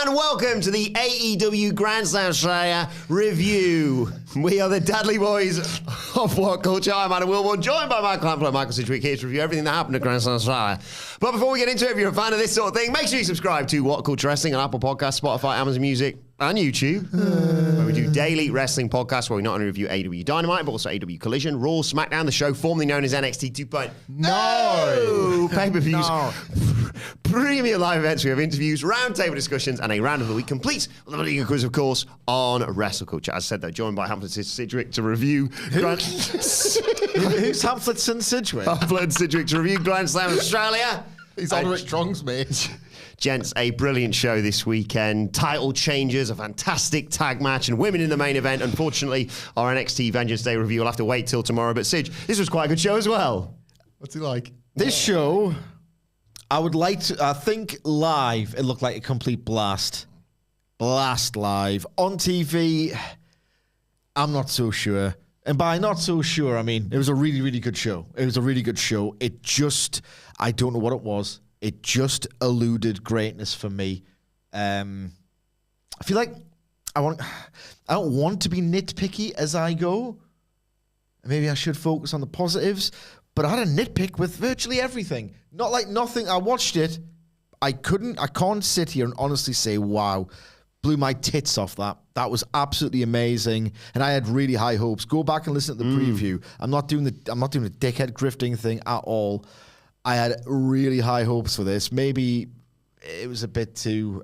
and welcome to the AEW Grand Slam Australia review. We are the Dudley Boys of WhatCulture. I'm Adam Wilbourn, joined by Michael Hamflett, Michael Sidgwick, here to review everything that happened at Grand Slam Australia. But before we get into it, if you're a fan of this sort of thing, make sure you subscribe to WhatCulture Wrestling on Apple Podcasts, Spotify, Amazon Music, and YouTube, where we do daily wrestling podcasts where we not only review AEW Dynamite, but also AEW Collision, Raw, SmackDown, the show formerly known as NXT 2.0. No! Pay-per-views. No. Premier live events, we have interviews, roundtable discussions, and a round of the week complete with a legal quiz, of course, on WrestleCulture. As I said, though, joined by Hamflett and Sidgwick to review... Who's Hamflett and Sidgwick? Hamflett and Sidgwick to review Grand Slam Australia. He's on Rick Strong's, mate. Gents, a brilliant show this weekend. Title changes, a fantastic tag match, and women in the main event. Unfortunately, our NXT Vengeance Day review will have to wait till tomorrow. But Sidge, this was quite a good show as well. What's he like? This show, I would like to, I think live, it looked like a complete blast. Blast live. On TV, I'm not so sure. And by not so sure, I mean, it was a really, really good show. It was a really good show. It just, I don't know what it was. It just eluded greatness for me. I feel like I don't want to be nitpicky as I go. Maybe I should focus on the positives. But I had a nitpick with virtually everything. Not like nothing. I watched it. I can't sit here and honestly say, wow, blew my tits off that. That was absolutely amazing. And I had really high hopes. Go back and listen to the preview. I'm not doing the dickhead grifting thing at all. I had really high hopes for this. Maybe it was a bit too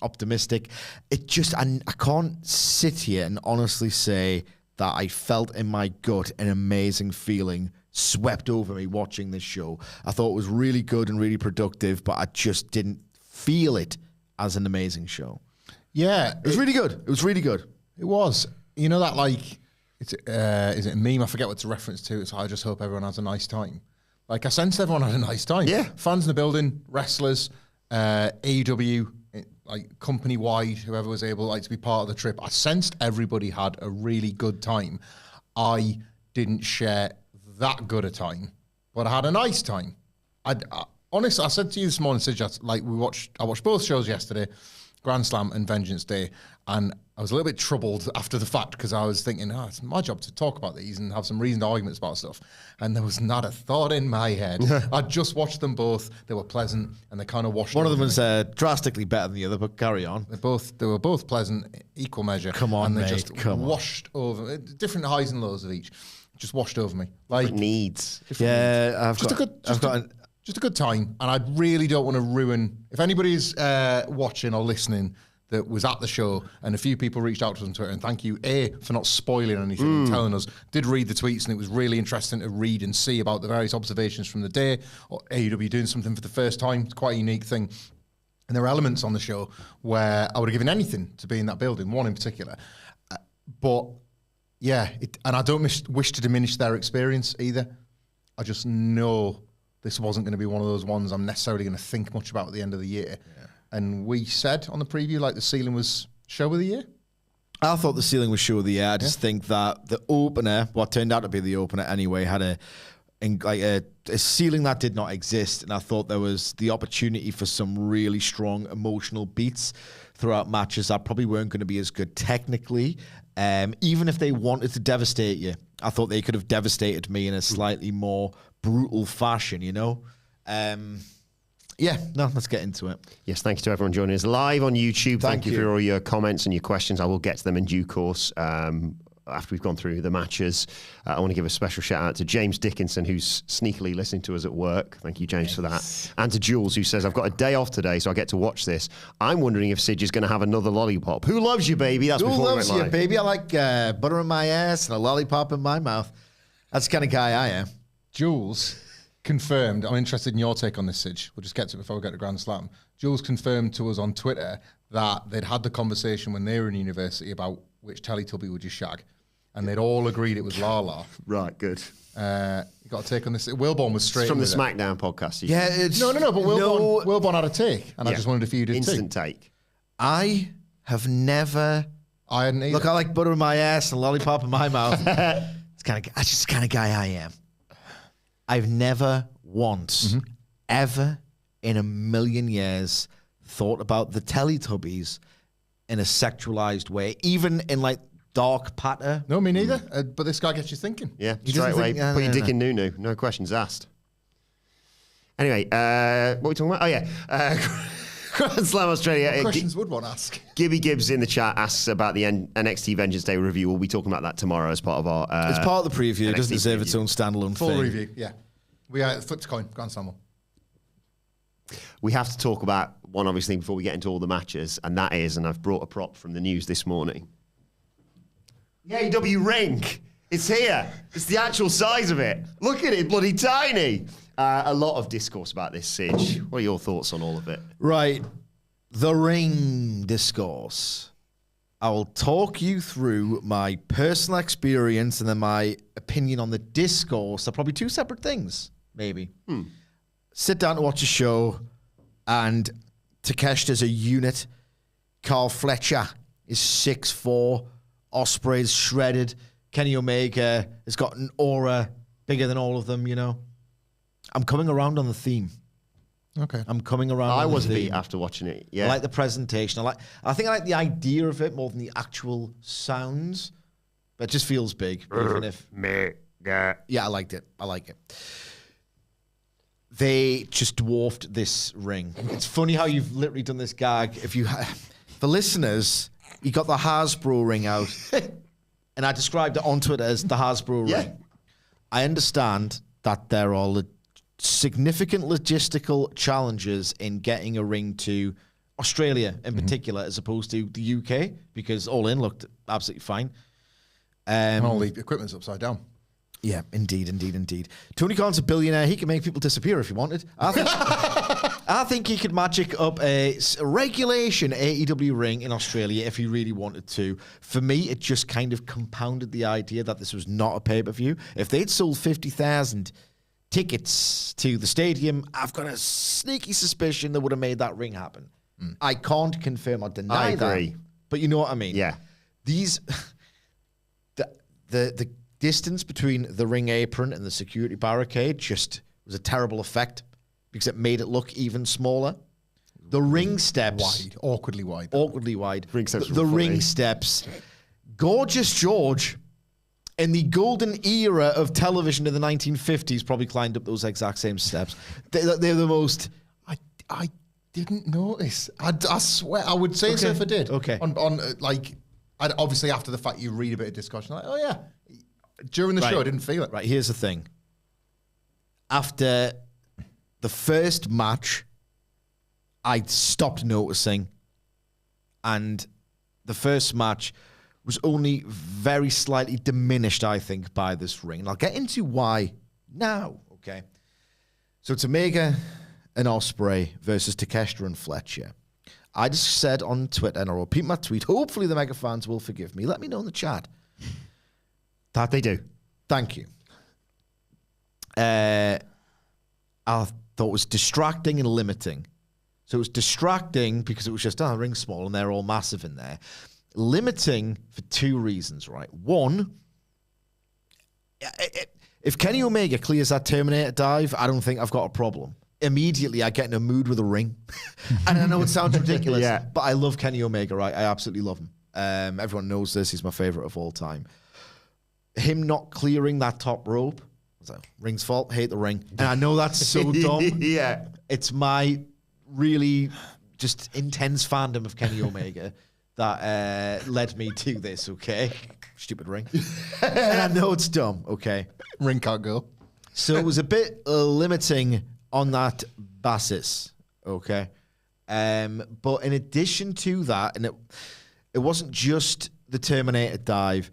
optimistic. It just, I can't sit here and honestly say that I felt in my gut an amazing feeling swept over me watching this show. I thought it was really good and really productive, but I just didn't feel it as an amazing show. Yeah. It was really good. It was really good. It was. You know that, like, is it a meme? I forget what it's a reference to. It's I just hope everyone has a nice time. Like, I sensed everyone had a nice time. Yeah. Fans in the building, wrestlers, AEW, like, company-wide, whoever was able, like, to be part of the trip. I sensed everybody had a really good time. I didn't share that good a time, but I had a nice time. Honestly, I said to you this morning, Sidge, like, I watched both shows yesterday, Grand Slam and Vengeance Day, and I was a little bit troubled after the fact because I was thinking, it's my job to talk about these and have some reasoned arguments about stuff. And there was not a thought in my head. I just watched them both. They were pleasant and they kind of washed One of them over was me. drastically better than the other, but carry on. They were both pleasant, equal measure. Come on, and they mate, just come on. washed over. Different highs and lows of each. Just washed over me. Like Needs. Yeah, just a good time, and I really don't want to ruin. If anybody's watching or listening that was at the show, and a few people reached out to us on Twitter, and thank you, for not spoiling anything and telling us. Did read the tweets, and it was really interesting to read and see about the various observations from the day, or AEW doing something for the first time. It's quite a unique thing. And there were elements on the show where I would have given anything to be in that building, one in particular. But yeah, and I don't wish to diminish their experience either. I just know this wasn't going to be one of those ones I'm necessarily going to think much about at the end of the year. Yeah. And we said on the preview, like, the ceiling was show of the year. I thought the ceiling was show of the year. I just think that the opener, what turned out to be the opener anyway, had a ceiling that did not exist. And I thought there was the opportunity for some really strong emotional beats throughout matches that probably weren't going to be as good technically. Even if they wanted to devastate you, I thought they could have devastated me in a slightly more brutal fashion, you know? Let's get into it. Yes, thank you to everyone joining us live on YouTube. Thank you for all your comments and your questions. I will get to them in due course after we've gone through the matches. I want to give a special shout out to James Dickinson, who's sneakily listening to us at work. Thank you, James, for that. And to Jules, who says, I've got a day off today, so I get to watch this. I'm wondering if Sidge is going to have another lollipop. Who loves you, baby? That's Who before loves we went you, live. baby? I like butter in my ass and a lollipop in my mouth. That's the kind of guy I am. Jules confirmed, I'm interested in your take on this, Sidge. We'll just get to it before we get to Grand Slam. Jules confirmed to us on Twitter that they'd had the conversation when they were in university about which Teletubby would you shag. And they'd all agreed it was Lala. Right, good. You got a take on this? Wilbourn was straight From the with it. SmackDown podcast. Yeah, it's... No, but Wilbourn had a take. And I just wondered if you did Instant too. take. I have never... I hadn't either. Look, I like butter in my ass and a lollipop in my mouth. That's just the kind of guy I am. I've never once, ever in a million years thought about the Teletubbies in a sexualized way, even in like dark patter. No, me neither. But this guy gets you thinking. Yeah, He straight doesn't away. think- Put your dick in Nunu. No questions asked. Anyway, what are we talking about? Oh, yeah. Grand Slam Australia. What questions would one ask? Gibby Gibbs in the chat asks about the NXT Vengeance Day review. We'll be talking about that tomorrow as part of our... It's part of the preview. It NXT doesn't deserve preview. its own standalone Full thing. review, yeah. We are flip to coin, Grand Slam. We have to talk about one obvious thing before we get into all the matches, and that is, and I've brought a prop from the news this morning. The AEW ring. It's here. It's the actual size of it. Look at it, bloody tiny. A lot of discourse about this, Sidge. What are your thoughts on all of it? Right. The ring discourse. I will talk you through my personal experience and then my opinion on the discourse. They're probably two separate things, maybe. Sit down to watch a show, and Takeshita's a unit. Carl Fletcher is 6'4". Ospreay's shredded. Kenny Omega has got an aura bigger than all of them, you know. I'm coming around on the theme. Okay. I'm coming around I on was the beat theme. after watching it. Yeah. I like the presentation. I think I like the idea of it more than the actual sounds. But it just feels big, even if... Yeah, I liked it. I like it. They just dwarfed this ring. It's funny how you've literally done this gag. If you, for listeners, you got the Hasbro ring out, and I described it on Twitter as the Hasbro ring. I understand that there are significant logistical challenges in getting a ring to Australia in particular, as opposed to the UK, because All In looked absolutely fine. And all the equipment's upside down. Yeah, indeed. Tony Khan's a billionaire. He can make people disappear if he wanted. I think he could magic up a regulation AEW ring in Australia if he really wanted to. For me, it just kind of compounded the idea that this was not a pay-per-view. If they'd sold 50,000 tickets to the stadium, I've got a sneaky suspicion they would have made that ring happen. I can't confirm or deny I agree. that. But you know what I mean? Yeah. These... The distance between the ring apron and the security barricade just was a terrible effect because it made it look even smaller. The ring steps... Wide. Awkwardly wide. Ring steps The were funny. ring steps. Gorgeous George, in the golden era of television in the 1950s, probably climbed up those exact same steps. They're the most... I didn't notice. I swear. I would say so if I did. Okay. Obviously after the fact you read a bit of discussion, like, oh yeah. During the show, I didn't feel it. Right, here's the thing. After the first match, I stopped noticing, and the first match was only very slightly diminished, I think, by this ring. And I'll get into why now, okay? So it's Omega and Ospreay versus Takeshita and Fletcher. I just said on Twitter, and I'll repeat my tweet, hopefully the mega fans will forgive me. Let me know in the chat. That they do. Thank you. I thought it was distracting and limiting. So it was distracting because it was just, the ring's small and they're all massive in there. Limiting for two reasons, right? One, if Kenny Omega clears that Terminator dive, I don't think I've got a problem. Immediately, I get in a mood with a ring. And I know it sounds ridiculous, but I love Kenny Omega, right? I absolutely love him. Everyone knows this. He's my favorite of all time. Him not clearing that top rope, so ring's fault, hate the ring. And I know that's so dumb. Yeah. It's my really just intense fandom of Kenny Omega that led me to this, okay? Stupid ring. And I know it's dumb, okay? Ring can't go. So it was a bit limiting on that basis, okay? But in addition to that, and it wasn't just the Terminator dive,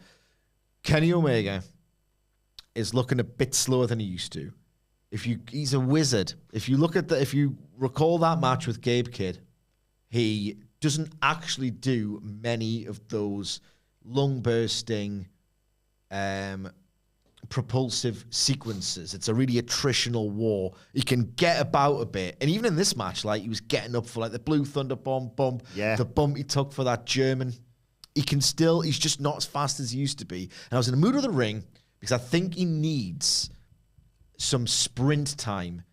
Kenny Omega is looking a bit slower than he used to. He's a wizard. If you recall that match with Gabe Kidd, he doesn't actually do many of those lung bursting, propulsive sequences. It's a really attritional war. He can get about a bit. And even in this match, like, he was getting up for like the Blue Thunder bump, the bump he took for that German. He's just not as fast as he used to be. And I was in the mood of the ring because I think he needs some sprint time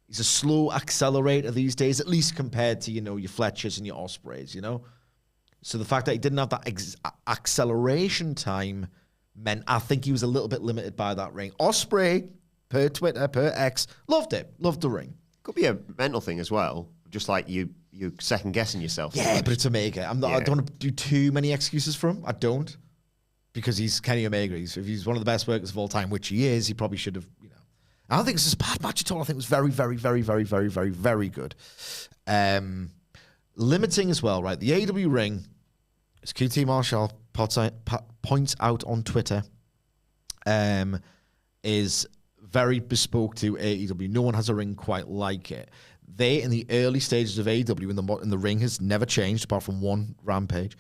He's a slow accelerator these days, at least compared to, your Fletchers and your Ospreys, So the fact that he didn't have that acceleration time meant I think he was a little bit limited by that ring. Osprey, per Twitter, per X, loved it. Loved the ring. Could be a mental thing as well. Just like you second guessing yourself. Yeah, but it's Omega. I don't want to do too many excuses for him. I don't. Because he's Kenny Omega. If he's one of the best workers of all time, which he is, he probably should have, I don't think it's a bad match at all. I think it was very, very, very, very, very, very, very good. Limiting as well, right? The AEW ring, as QT Marshall points out on Twitter, is very bespoke to AEW. No one has a ring quite like it. They, in the early stages of AEW, in the ring has never changed apart from one Rampage,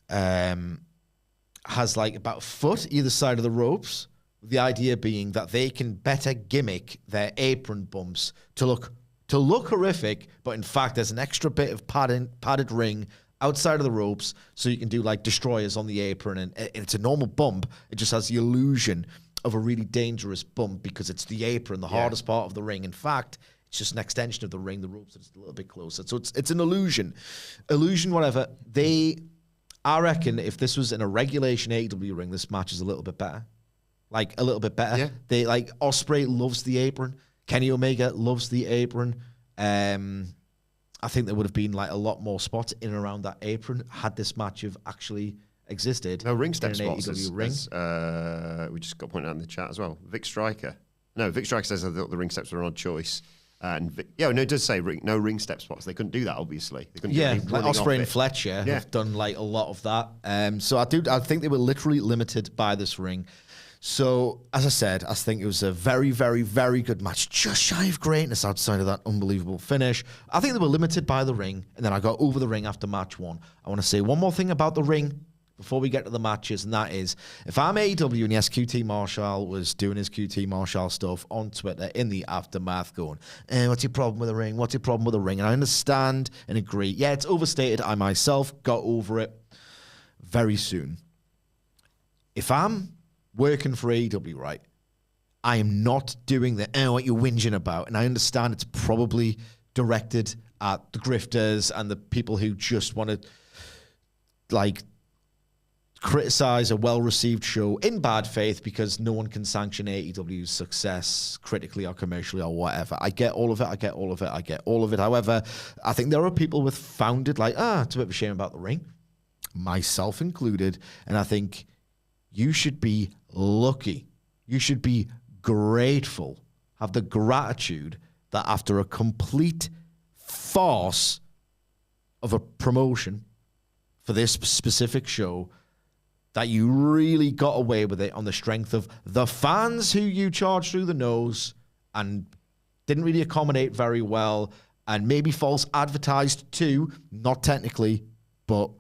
has like about a foot either side of the ropes. The idea being that they can better gimmick their apron bumps to look horrific, but in fact there's an extra bit of padded ring outside of the ropes, so you can do like destroyers on the apron, and it's a normal bump. It just has the illusion of a really dangerous bump because it's the apron, the hardest part of the ring. In fact, it's just an extension of the ring. The ropes are just a little bit closer, so it's an illusion, whatever. I reckon if this was in a regulation AEW ring, this match is a little bit better. Like, a little bit better. Yeah. They, like, Ospreay loves the apron. Kenny Omega loves the apron. I think there would have been, like, a lot more spots in and around that apron had this match have actually existed. No ring step in spots. ring. We just got pointed out in the chat as well. Vic Striker says I thought the ring steps were an odd choice. And it does say no ring step spots. They couldn't do that, obviously. They couldn't do like Ospreay and Fletcher have done, like, a lot of that. So I think they were literally limited by this ring. So, as I said, I think it was a very, very, very good match. Just shy of greatness outside of that unbelievable finish. I think they were limited by the ring, and then I got over the ring after match one. I want to say one more thing about the ring before we get to the matches, and that is, if I'm AEW and yes, QT Marshall was doing his QT Marshall stuff on Twitter in the aftermath going, what's your problem with the ring? What's your problem with the ring? And I understand and agree. Yeah, it's overstated. I myself got over it very soon. If I'm working for AEW, right, I am not doing what you're whinging about. And I understand it's probably directed at the grifters and the people who just want to, like, criticize a well-received show in bad faith because no one can sanction AEW's success critically or commercially or whatever. I get all of it. However, I think there are people with founded, like, it's a bit of a shame about the ring, myself included. And I think you should be lucky. You should be grateful, have the gratitude that after a complete farce of a promotion for this specific show, that you really got away with it on the strength of the fans who you charged through the nose and didn't really accommodate very well, and maybe false advertised too, not technically, but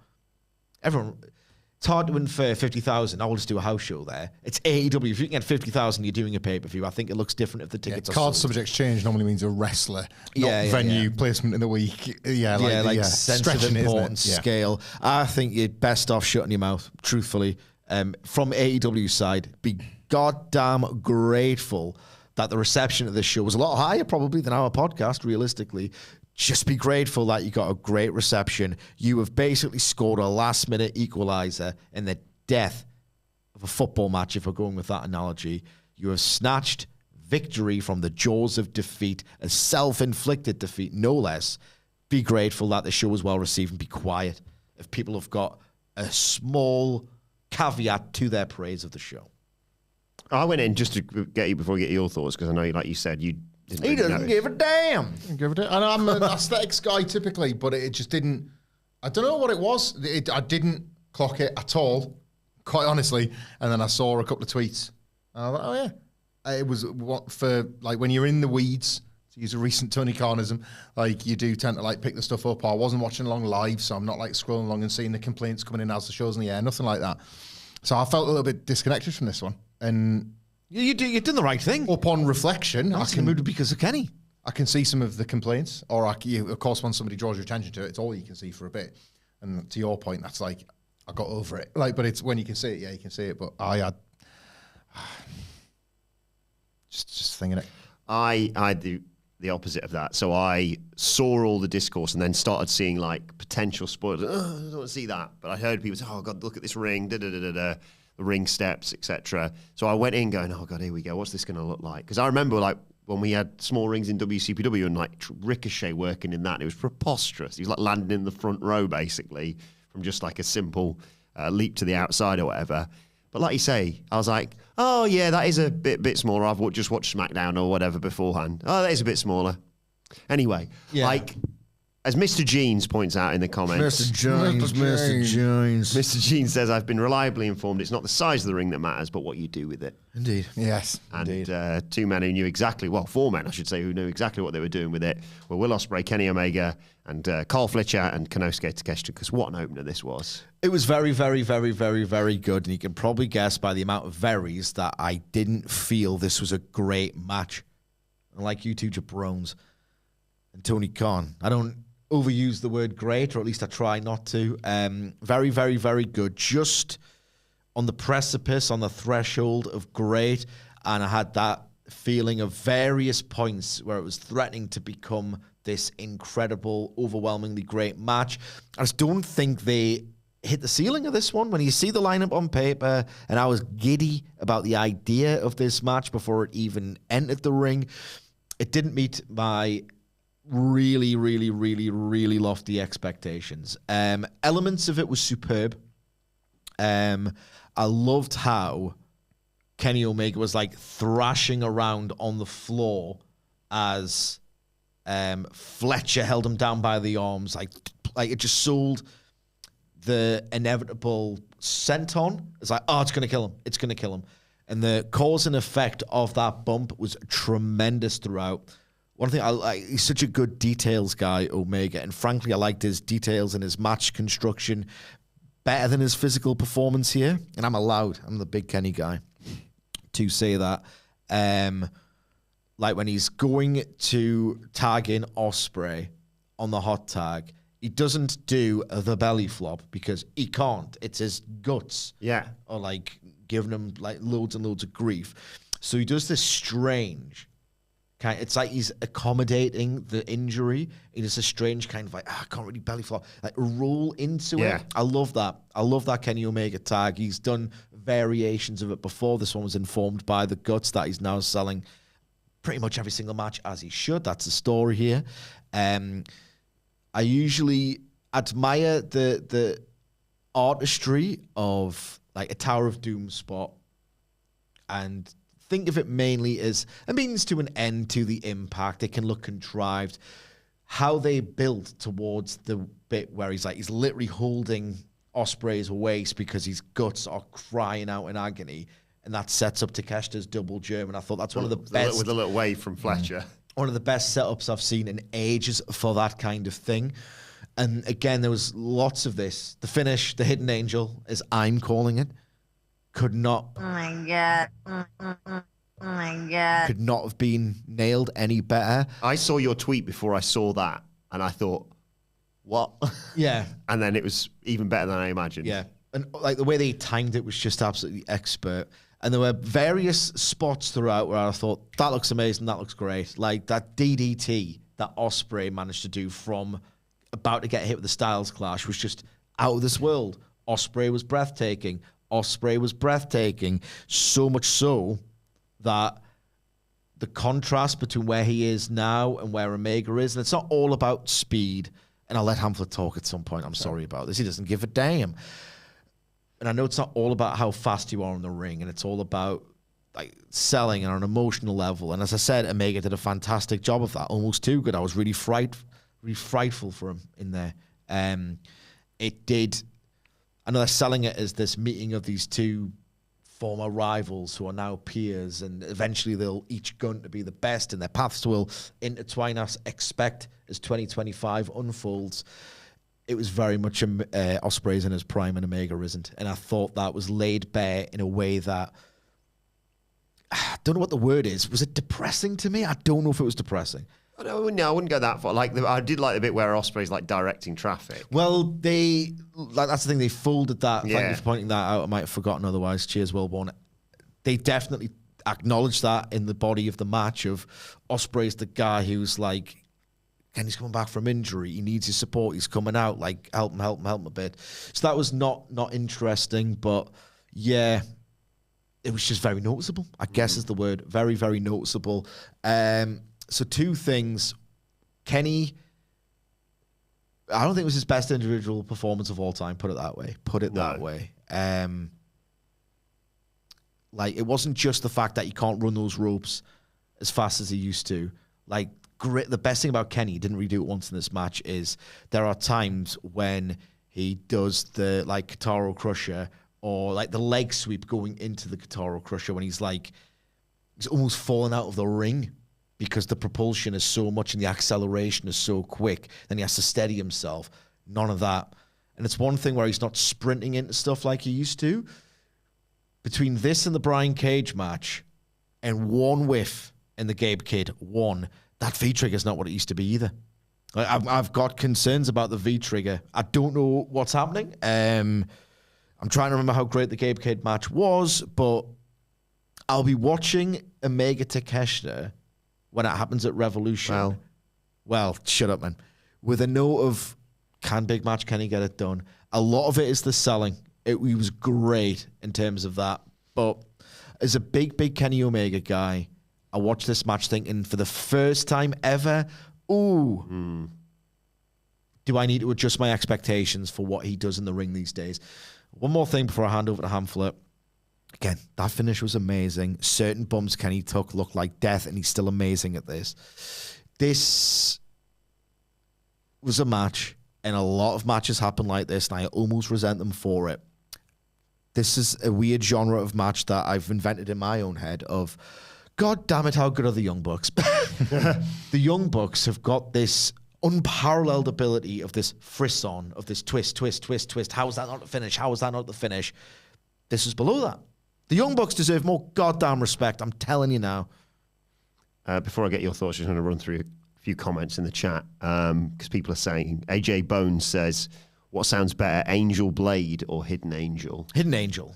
everyone... It's hard to win for 50,000. I will just do a house show there. It's AEW. If you can get 50,000, you're doing a pay-per-view. I think it looks different if the tickets are card sold. subject change normally means a wrestler, not venue placement in the week. Sense of importance, scale. I think you're best off shutting your mouth, truthfully. From AEW's side, be goddamn grateful that the reception of this show was a lot higher probably than our podcast, realistically. Just be grateful that you got a great reception. You have basically scored a last-minute equalizer in the death of a football match, if we're going with that analogy. You have snatched victory from the jaws of defeat, a self-inflicted defeat, no less. Be grateful that the show was well-received and be quiet if people have got a small caveat to their praise of the show. I went in just to get you before we get your thoughts, because I know, like you said, he doesn't give a damn. And I'm an aesthetics guy typically, but it just didn't. I don't know what it was. I didn't clock it at all, quite honestly. And then I saw a couple of tweets. And I was like, oh yeah, it was what for like when you're in the weeds. To use a recent Tony Khanism, like you do tend to like pick the stuff up. I wasn't watching along live, so I'm not like scrolling along and seeing the complaints coming in as the show's in the air. Nothing like that. So I felt a little bit disconnected from this one, and. You're doing the right thing. Upon reflection, I can move because of Kenny. I can see some of the complaints, or of course, when somebody draws your attention to it, it's all you can see for a bit. And to your point, that's like I got over it. Like, but it's when you can see it, yeah, you can see it. But I had just thinking it. I do the opposite of that. So I saw all the discourse and then started seeing like potential spoilers. I don't want to see that. But I heard people say, oh, God, look at this ring, the ring steps, etc. So I went in going, oh, God, here we go. What's this going to look like? Because I remember like when we had small rings in WCPW and like Ricochet working in that, it was preposterous. He was like landing in the front row basically from just like a simple leap to the outside or whatever. But like you say, I was like, oh, yeah, that is a bit smaller. I've just watched SmackDown or whatever beforehand. Oh, that is a bit smaller. Anyway, like, as Mr. Jeans points out in the comments. Mr. Jones. Mr. Jeans says, I've been reliably informed it's not the size of the ring that matters, but what you do with it. Indeed. Yes. And two men who knew exactly, well, four men, I should say, who knew exactly what they were doing with it were Will Ospreay, Kenny Omega, and Carl Fletcher and Konosuke Takeshita, because what an opener this was. It was very, very, very, very, very good. And you can probably guess by the amount of verries that I didn't feel this was a great match. And like you two jabrones and Tony Khan, I don't overuse the word great, or at least I try not to. Very, very, very good. Just on the precipice, on the threshold of great. And I had that feeling of various points where it was threatening to become this incredible, overwhelmingly great match. I just don't think they hit the ceiling of this one. When you see the lineup on paper, and I was giddy about the idea of this match before it even entered the ring, it didn't meet my really, really, really, really lofty expectations. Elements of it was superb. I loved how Kenny Omega was like thrashing around on the floor as Fletcher held him down by the arms. Like it just sold the inevitable senton. It's like, oh, it's going to kill him. It's going to kill him. And the cause and effect of that bump was tremendous throughout. One thing I like, he's such a good details guy, Omega, and frankly, I liked his details and his match construction better than his physical performance here. And I'm the big Kenny guy, to say that. Like when he's going to tag in Ospreay on the hot tag, he doesn't do the belly flop because he can't. It's his guts. Yeah. Or like giving him like loads and loads of grief. So he does this strange kind. It's like he's accommodating the injury. It is a strange kind of like, I can't really belly flop. Like roll into it. I love that. I love that Kenny Omega tag. He's done variations of it before. This one was informed by the guts that he's now selling pretty much every single match as he should. That's the story here. I usually admire the artistry of like a Tower of Doom spot and think of it mainly as a means to an end to the impact. It can look contrived. How they built towards the bit where he's literally holding Ospreay's waist because his guts are crying out in agony, and that sets up Takeshita's double German. I thought that's one of the best. With a little wave from Fletcher. One of the best setups I've seen in ages for that kind of thing. And again, there was lots of this. The finish, the hidden angel, as I'm calling it, could not. Oh my God. Oh my God. Could not have been nailed any better. I saw your tweet before I saw that, and I thought, what? Yeah. And then it was even better than I imagined. Yeah. And like the way they timed it was just absolutely expert. And there were various spots throughout where I thought, that looks amazing, that looks great. Like that DDT that Ospreay managed to do from about to get hit with the Styles Clash was just out of this world. Ospreay was breathtaking. So much so that the contrast between where he is now and where Omega is, and it's not all about speed. And I'll let Hamflett talk at some point. I'm sorry about this. He doesn't give a damn. And I know it's not all about how fast you are in the ring, and it's all about like selling on an emotional level. And as I said, Omega did a fantastic job of that, almost too good. I was really frightful for him in there. It did. I know they're selling it as this meeting of these two former rivals who are now peers, and eventually they'll each gun to be the best, and their paths will intertwine. I expect as 2025 unfolds. It was very much Ospreay's in his prime and Omega isn't. And I thought that was laid bare in a way that, I don't know what the word is. Was it depressing to me? I don't know if it was depressing. No, I wouldn't go that far. Like I did like the bit where Ospreay's like directing traffic. Well, that's the thing. They folded that. Yeah. Thank you for pointing that out. I might have forgotten otherwise. Cheers, Wilbourn. They definitely acknowledged that in the body of the match of Ospreay's the guy who's like, Kenny's coming back from injury. He needs his support. He's coming out. Like, help him a bit. So that was not interesting, but yeah, it was just very noticeable, I guess is the word. Very, very noticeable. So two things. Kenny, I don't think it was his best individual performance of all time, put it that way. Like, it wasn't just the fact that he can't run those ropes as fast as he used to. Like, the best thing about Kenny, he didn't redo it once in this match, is there are times when he does the, like, Kataro Crusher or, like, the leg sweep going into the Kataro Crusher when he's, like, he's almost falling out of the ring because the propulsion is so much and the acceleration is so quick. Then he has to steady himself. None of that. And it's one thing where he's not sprinting into stuff like he used to. Between this and the Brian Cage match and one whiff in the Gabe Kidd, that V-trigger is not what it used to be either. I've got concerns about the V-trigger. I don't know what's happening. I'm trying to remember how great the Gabe Kidd match was, but I'll be watching Omega Takeshita when it happens at Revolution. Well, shut up, man. With a note of, can big match Kenny get it done? A lot of it is the selling. He was great in terms of that. But as a big Kenny Omega guy, I watched this match thinking for the first time ever, do I need to adjust my expectations for what he does in the ring these days? One more thing before I hand over to Hamflett. Again, that finish was amazing. Certain bumps Kenny took looked like death, and he's still amazing at this. This was a match, and a lot of matches happen like this, and I almost resent them for it. This is a weird genre of match that I've invented in my own head of, God damn it, how good are the Young Bucks? The Young Bucks have got this unparalleled ability of this frisson, of this twist. How is that not the finish? This is below that. The Young Bucks deserve more goddamn respect, I'm telling you now. Before I get your thoughts, just going to run through a few comments in the chat because people are saying, AJ Bones says, what sounds better, Angel Blade or Hidden Angel? Hidden Angel.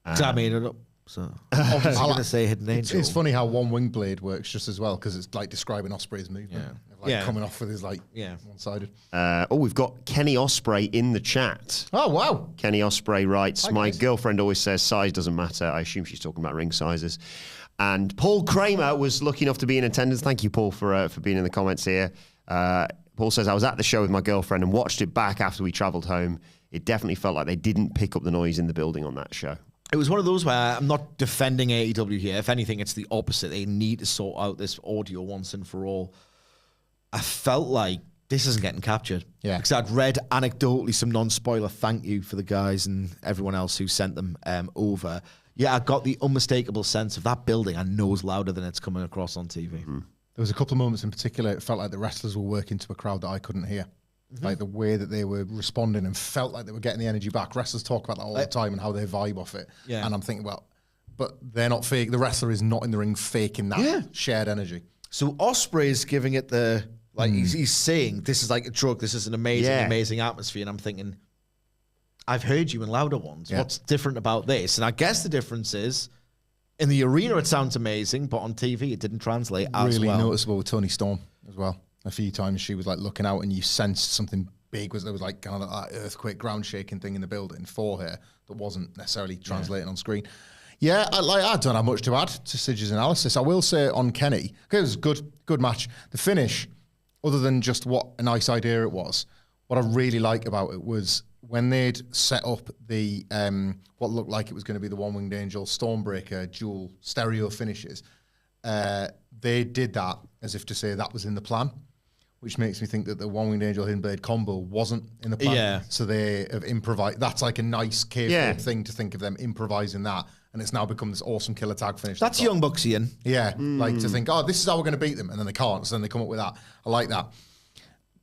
I made it up. So obviously going to say Hidden Angel. It's funny how one wing blade works just as well because it's like describing Ospreay's movement. Coming off with his one-sided. We've got Kenny Ospreay in the chat. Oh, wow. Kenny Ospreay writes, my girlfriend always says size doesn't matter. I assume she's talking about ring sizes. And Paul Kramer was lucky enough to be in attendance. Thank you, Paul, for being in the comments here. Paul says, I was at the show with my girlfriend and watched it back after we travelled home. It definitely felt like they didn't pick up the noise in the building on that show. It was one of those where I'm not defending AEW here. If anything, it's the opposite. They need to sort out this audio once and for all. I felt like this isn't getting captured. Yeah. Because I'd read anecdotally some non-spoiler thank you for the guys and everyone else who sent them over. Yeah, I got the unmistakable sense of that building I know is louder than it's coming across on TV. Mm-hmm. There was a couple of moments in particular, it felt like the wrestlers were working to a crowd that I couldn't hear. Mm-hmm. Like the way that they were responding and felt like they were getting the energy back. Wrestlers talk about that all the time and how they vibe off it. Yeah. And I'm thinking, well, but they're not fake. The wrestler is not in the ring faking that shared energy. So Ospreay is giving it the, like, he's saying, this is like a drug. This is an amazing atmosphere. And I'm thinking, I've heard you in louder ones. Yeah. What's different about this? And I guess the difference is, in the arena it sounds amazing, but on TV it didn't translate as well. Really noticeable with Toni Storm as well. A few times she was like looking out and you sensed something big. There was like kind of that earthquake, ground shaking thing in the building for her that wasn't necessarily translating on screen. Yeah, I don't have much to add to Sidge's analysis. I will say on Kenny, okay, it was a good match. The finish, other than just what a nice idea it was, what I really like about it was when they'd set up the what looked like it was going to be the One-Winged Angel Stormbreaker dual stereo finishes, they did that as if to say that was in the plan, which makes me think that the One-Winged Angel Hidden Blade combo wasn't in the plan. Yeah. So they have improvised. That's like a nice kayfabe thing to think of them improvising that, and it's now become this awesome killer tag finish. That's Young Bucksian. Yeah, like to think, oh, this is how we're going to beat them, and then they can't, so then they come up with that. I like that.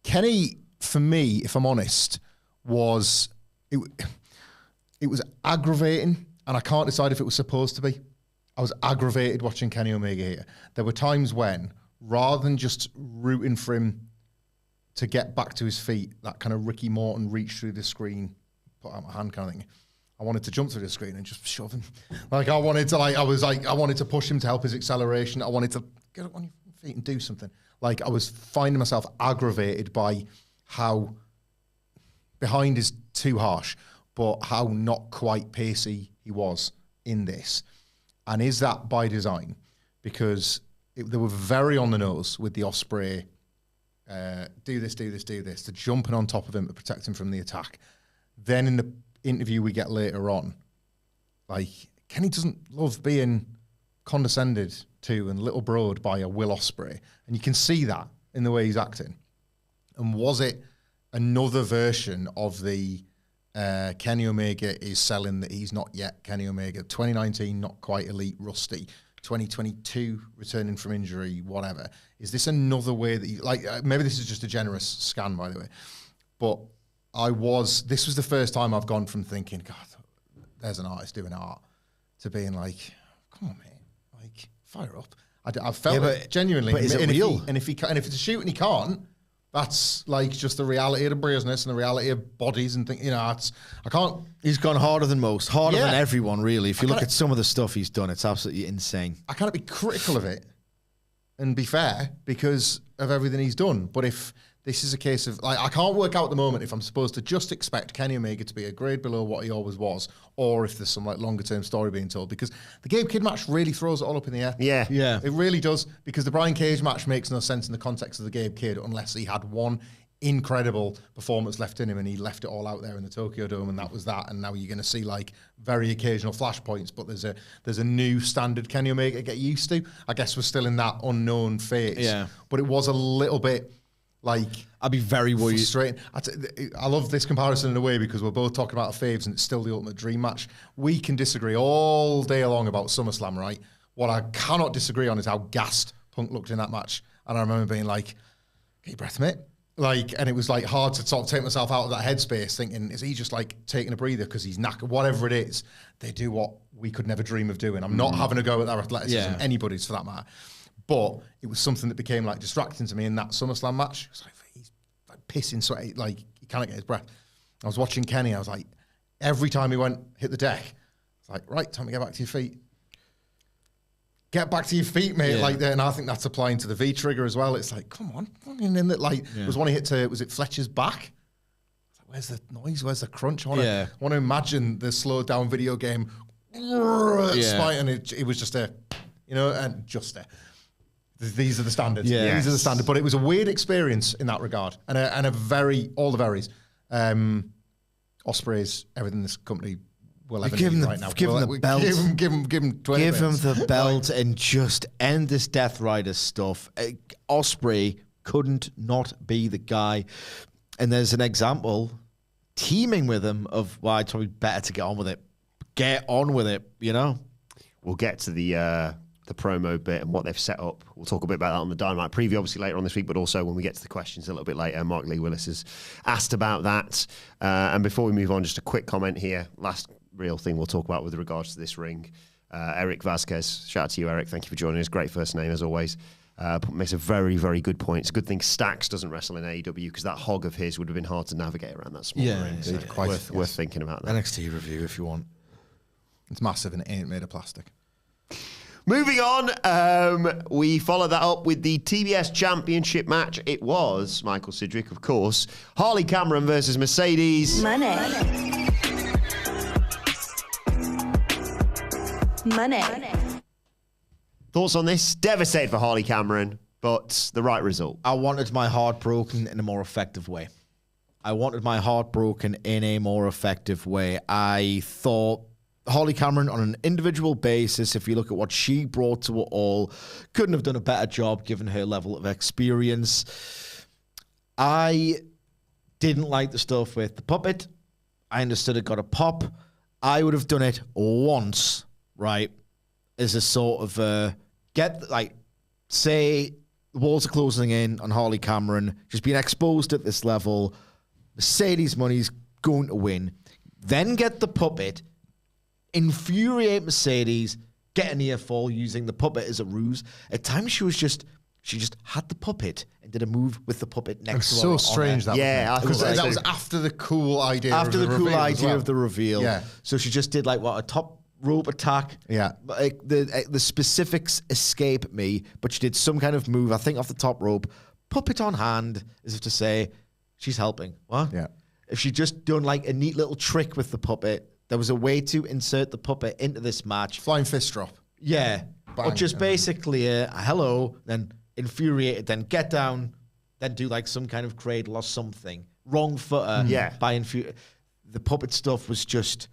Kenny, for me, if I'm honest, was it was aggravating, and I can't decide if it was supposed to be. I was aggravated watching Kenny Omega here. There were times when, rather than just rooting for him to get back to his feet, that kind of Ricky Morton reach through the screen, put out my hand kind of thing, I wanted to jump through the screen and just shove him. I wanted to push him to help his acceleration. I wanted to get up on your feet and do something. I was finding myself aggravated by how behind is too harsh, but how not quite pacey he was in this. And is that by design? Because they were very on the nose with the Ospreay, do this, to jumping on top of him to protect him from the attack. Then in the interview we get later on, Kenny doesn't love being condescended to and little broed by a Will Ospreay. And you can see that in the way he's acting. And was it another version of the Kenny Omega is selling that he's not yet Kenny Omega? 2019, not quite elite, rusty. 2022, returning from injury, whatever. Is this another way that maybe this is just a generous scan, by the way. But this was the first time I've gone from thinking, God, there's an artist doing art, to being come on, mate, fire up. I felt it genuinely. But is it real? And if it's a shoot and he can't, that's just the reality of the brazeness and the reality of bodies and things. I can't. He's gone harder than most, harder than everyone, really. If you look at some of the stuff he's done, it's absolutely insane. I can't be critical of it and be fair because of everything he's done. But if this is a case of, I can't work out at the moment if I'm supposed to just expect Kenny Omega to be a grade below what he always was, or if there's some longer term story being told, because the Gabe Kidd match really throws it all up in the air. Yeah. It really does, because the Brian Cage match makes no sense in the context of the Gabe Kidd unless he had one incredible performance left in him and he left it all out there in the Tokyo Dome, and that was that. And now you're going to see very occasional flashpoints, but there's a new standard Kenny Omega to get used to. I guess we're still in that unknown phase. Yeah. But it was a little bit I'd be very worried. Frustrating. I love this comparison in a way because we're both talking about our faves and it's still the ultimate dream match. We can disagree all day long about SummerSlam, right? What I cannot disagree on is how gassed Punk looked in that match. And I remember being get your breath, mate. And it was hard to sort of take myself out of that headspace thinking, is he just taking a breather because he's knackered? Whatever it is, they do what we could never dream of doing. I'm not having a go at their athleticism, anybody's for that matter. But it was something that became distracting to me in that SummerSlam match. It was he's pissing sweat, he cannot get his breath. I was watching Kenny, I was every time he hit the deck, it's right, time to get back to your feet. Get back to your feet, mate, and I think that's applying to the V trigger as well. It's come on. And then was one he hit to, was it Fletcher's back? Where's the noise? Where's the crunch? I want to imagine the slowed down video game spite, and it was just these are the standards. Yeah. These are the standards. But it was a weird experience in that regard, and a very all the berries. Ospreay's everything this company will ever need right now. Give him the belt. Give him 20 Give him minutes. the belt and just end this Death Rider stuff. Ospreay couldn't not be the guy. And there's an example teaming with him of why it's probably better to get on with it. Get on with it, We'll get to the promo bit and what they've set up. We'll talk a bit about that on the Dynamite preview, obviously, later on this week, but also when we get to the questions a little bit later. Mark Lee Willis has asked about that. And before we move on, just a quick comment here. Last real thing we'll talk about with regards to this ring. Eric Vasquez, shout out to you, Eric. Thank you for joining us. Great first name, as always. Makes a very, very good point. It's a good thing Stax doesn't wrestle in AEW because that hog of his would have been hard to navigate around that small ring. So worth thinking about that. NXT review if you want. It's massive and it ain't made of plastic. Moving on, we follow that up with the TBS Championship match. It was, Michael Sidgwick, of course, Harley Cameron versus Mercedes. Money. Thoughts on this? Devastated for Harley Cameron, but the right result. I wanted my heart broken in a more effective way. I thought Harley Cameron, on an individual basis, if you look at what she brought to it all, couldn't have done a better job given her level of experience. I didn't like the stuff with the puppet. I understood it got a pop. I would have done it once, right, as a sort of, say the walls are closing in on Harley Cameron, just being exposed at this level, Mercedes money's going to win, then get the puppet, infuriate Mercedes, get an ear fall using the puppet as a ruse. At times she was just She just had the puppet and did a move with the puppet It was next to her. so on strange her. that. Yeah, I because thought that so. was after the cool idea. After of the cool reveal as idea well. of the reveal. Yeah. So she just did like a top rope attack. Yeah. Like the specifics escape me, but she did some kind of move, I think off the top rope, puppet on hand, as if to say, she's helping. What? Yeah. If she'd just done like a neat little trick with the puppet, there was a way to insert the puppet into this match. Flying fist drop. Yeah. Or Bang. just basically a hello, then infuriated, then get down, then do like some kind of cradle or something. Wrong footer. Yeah. By the puppet stuff was just,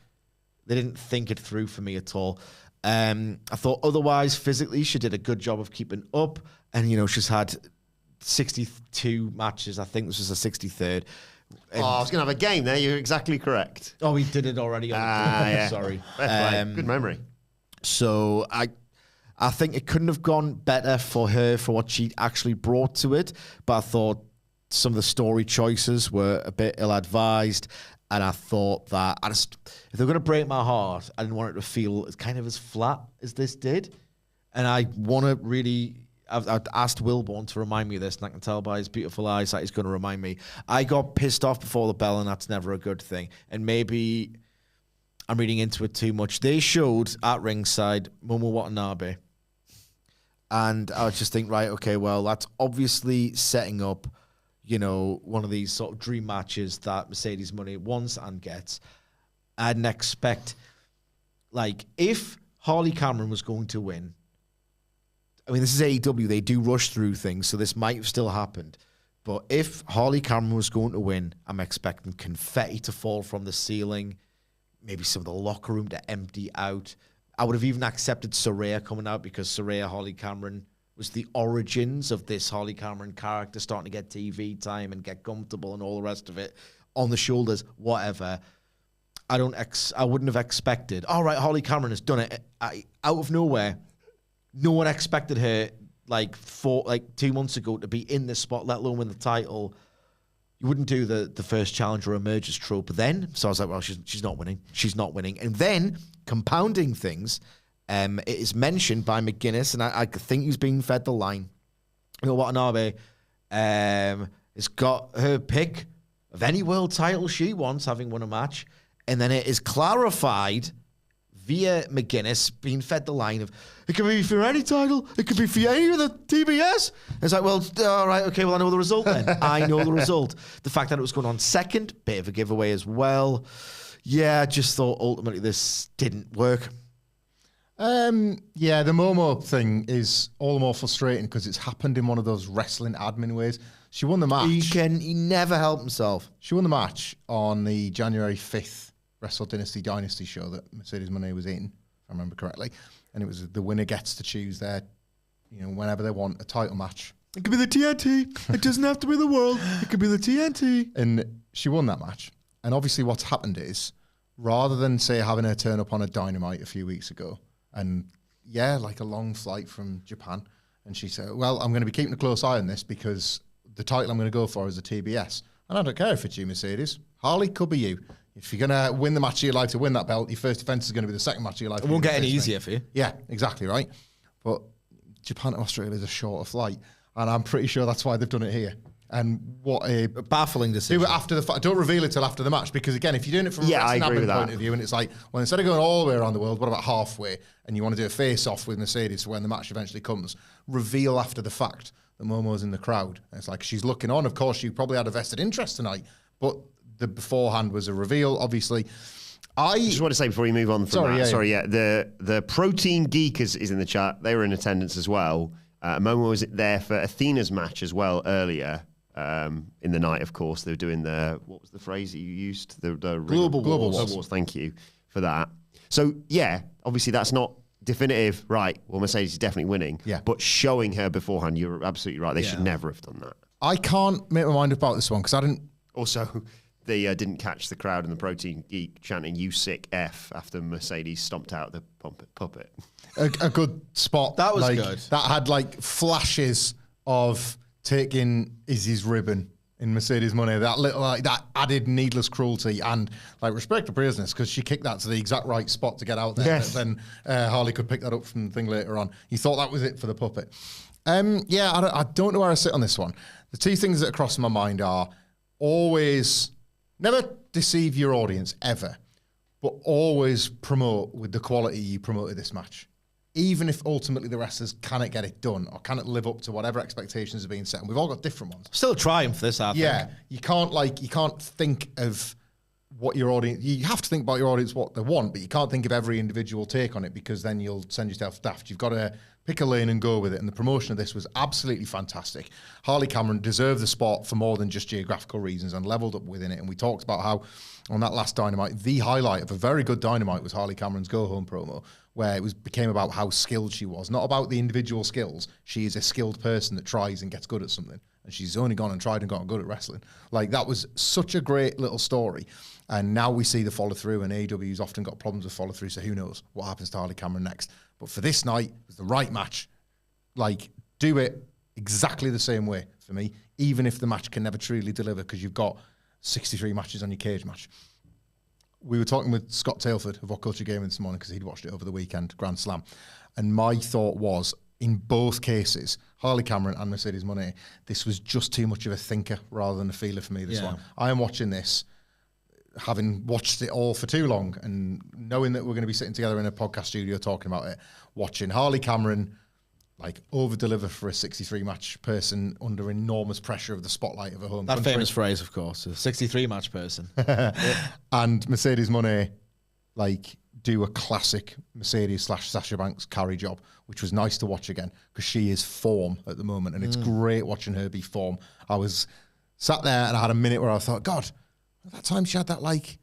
they didn't think it through for me at all. I thought otherwise, physically, she did a good job of keeping up. And, she's had 62 matches. I think this was the 63rd. And, I was going to have a game there. You're exactly correct. oh, we did it already. Yeah. Sorry. Fair play. Good memory. So I think it couldn't have gone better for her for what she actually brought to it. But I thought some of the story choices were a bit ill-advised. And I thought that if they're going to break my heart, I didn't want it to feel kind of as flat as this did. And I want to really... I've asked Wilbourn to remind me of this, and I can tell by his beautiful eyes that he's going to remind me. I got pissed off before the bell, and that's never a good thing. And maybe I'm reading into it too much. They showed at ringside Momo Watanabe. And I was just thinking, right, okay, well, that's obviously setting up, one of these sort of dream matches that Mercedes Money wants and gets. I didn't expect, if Harley Cameron was going to win, I mean, this is AEW. They do rush through things, so this might have still happened. But if Harley Cameron was going to win, I'm expecting confetti to fall from the ceiling, maybe some of the locker room to empty out. I would have even accepted Saraya coming out because Saraya Harley Cameron was the origins of this Harley Cameron character starting to get TV time and get comfortable and all the rest of it on the shoulders, whatever. I wouldn't have expected, all right, Harley Cameron has done it out of nowhere. No one expected her 2 months ago to be in this spot, let alone win the title. You wouldn't do the first challenger emerges trope then. So I was like, well, she's not winning. She's not winning. And then compounding things, it is mentioned by McGuinness, and I think he's being fed the line. Watanabe has got her pick of any world title she wants, having won a match. And then it is clarified via McGuinness being fed the line of, it can be for any title, it could be for any of the TBS. It's like, well, all right, okay, well, I know the result then. I know the result. The fact that it was going on second, bit of a giveaway as well. Yeah, I just thought ultimately this didn't work. Yeah, the Momo thing is all the more frustrating because it's happened in one of those wrestling admin ways. She won the match. He never helped himself. She won the match on the January 5th Wrestle Dynasty show that Mercedes Moné was in, if I remember correctly. And it was the winner gets to choose their, whenever they want, a title match. It could be the TNT. It doesn't have to be the world. It could be the TNT. And she won that match. And obviously what's happened is, rather than, say, having her turn up on a Dynamite a few weeks ago, and a long flight from Japan, and she said, well, I'm going to be keeping a close eye on this because the title I'm going to go for is a TBS. And I don't care if it's you, Mercedes. Harley, could be you. If you're going to win the match of your life to win that belt, your first defense is going to be the second match of your life. It won't get any easier for you. Yeah, exactly right. But Japan to Australia is a shorter flight, and I'm pretty sure that's why they've done it here. And what a baffling decision. Do it after the fight. Don't reveal it till after the match, because again, if you're doing it from a I wrestling agree with admin point that. of view, and it's like, well, instead of going all the way around the world, what about halfway? And you want to do a face-off with Mercedes for when the match eventually comes. Reveal after the fact that Momo's in the crowd. And it's like she's looking on. Of course, she probably had a vested interest tonight, but the beforehand was a reveal, obviously. I just want to say before we move on from that. The Protein Geek is in the chat. They were in attendance as well. Momo was there for Athena's match as well earlier in the night, of course. They were doing what was the phrase that you used? The Global Wars. Thank you for that. So, yeah, obviously that's not definitive, right? Well, Mercedes is definitely winning. Yeah. But showing her beforehand, you're absolutely right. They should never have done that. I can't make my mind up about this one because I didn't. Also, they didn't catch the crowd in the Protein Geek chanting "You sick F" after Mercedes stomped out the puppet. A good spot. That was good. That had flashes of taking Izzy's ribbon in Mercedes Money. That little that added needless cruelty and respect to business because she kicked that to the exact right spot to get out there. Yes. Then Harley could pick that up from the thing later on. You thought that was it for the puppet. Yeah, I don't know where I sit on this one. The two things that are crossing my mind are always never deceive your audience ever, but always promote with the quality you promoted this match. Even if ultimately the wrestlers cannot get it done or cannot live up to whatever expectations are being set, and we've all got different ones. Still trying for this, I think. Yeah, you can't think of what your audience. You have to think about your audience, what they want, but you can't think of every individual take on it because then you'll send yourself daft. You've got to pick a lane and go with it. And the promotion of this was absolutely fantastic. Harley Cameron deserved the spot for more than just geographical reasons and leveled up within it. And we talked about how on that last Dynamite, the highlight of a very good Dynamite was Harley Cameron's Go Home promo, where it became about how skilled she was, not about the individual skills. She is a skilled person that tries and gets good at something. And she's only gone and tried and gotten good at wrestling. Like, that was such a great little story. And now we see the follow through, and AEW's often got problems with follow through, so who knows what happens to Harley Cameron next. But for this night, it was the right match. Like, do it exactly the same way for me, even if the match can never truly deliver because you've got 63 matches on your cage match. We were talking with Scott Tailford of WhatCulture Gaming this morning because he'd watched it over the weekend, Grand Slam. And my thought was, in both cases, Harley Cameron and Mercedes Moné, this was just too much of a thinker rather than a feeler for me, this one. I am watching this, having watched it all for too long and knowing that we're going to be sitting together in a podcast studio talking about it, watching Harley Cameron like over-deliver for a 63-match person under enormous pressure of the spotlight of a home country. That famous phrase, of course, a 63-match person. And Mercedes Moné, like, do a classic Mercedes/Sasha Banks carry job, which was nice to watch again because she is form at the moment, and it's great watching her be form. I was sat there and I had a minute where I thought, God, at that time she had that, like,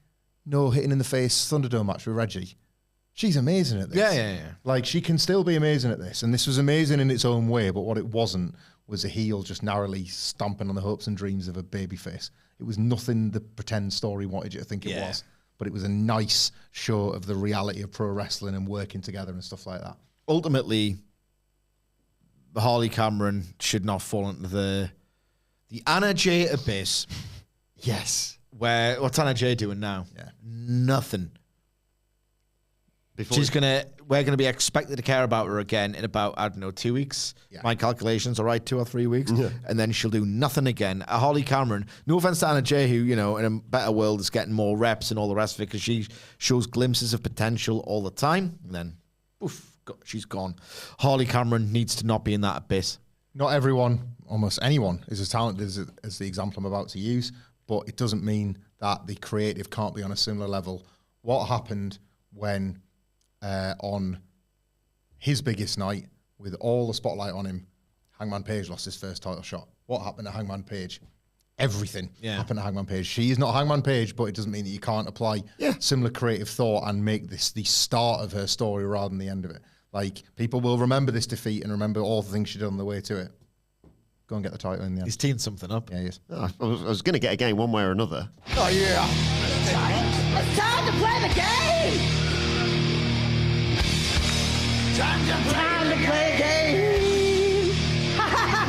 no hitting in the face Thunderdome match with Reggie. She's amazing at this. Yeah. Like, she can still be amazing at this. And this was amazing in its own way, but what it wasn't was a heel just narrowly stamping on the hopes and dreams of a babyface. It was nothing the pretend story wanted you to think it was. But it was a nice show of the reality of pro wrestling and working together and stuff like that. Ultimately, Harley Cameron should not fall into the Anna Jay abyss. Yes. Where, what's Anna Jay doing now? Yeah. Nothing. Before We're gonna be expected to care about her again in about, I don't know, 2 weeks. Yeah. My calculations are right, 2 or 3 weeks. Yeah. And then she'll do nothing again. Harley Cameron, no offense to Anna Jay, who, you know, in a better world is getting more reps and all the rest of it because she shows glimpses of potential all the time. And then, poof, she's gone. Harley Cameron needs to not be in that abyss. Not everyone, almost anyone, is as talented as the example I'm about to use, but it doesn't mean that the creative can't be on a similar level. What happened when on his biggest night, with all the spotlight on him, Hangman Page lost his first title shot? What happened to Hangman Page? Everything happened to Hangman Page. She is not Hangman Page, but it doesn't mean that you can't apply similar creative thought and make this the start of her story rather than the end of it. Like, people will remember this defeat and remember all the things she did on the way to it. Go and get the title in the end. He's teeing something up. Yeah, he is. I was going to get a game one way or another. Oh, yeah. It's time to play the game! Time to play the game! Ha ha ha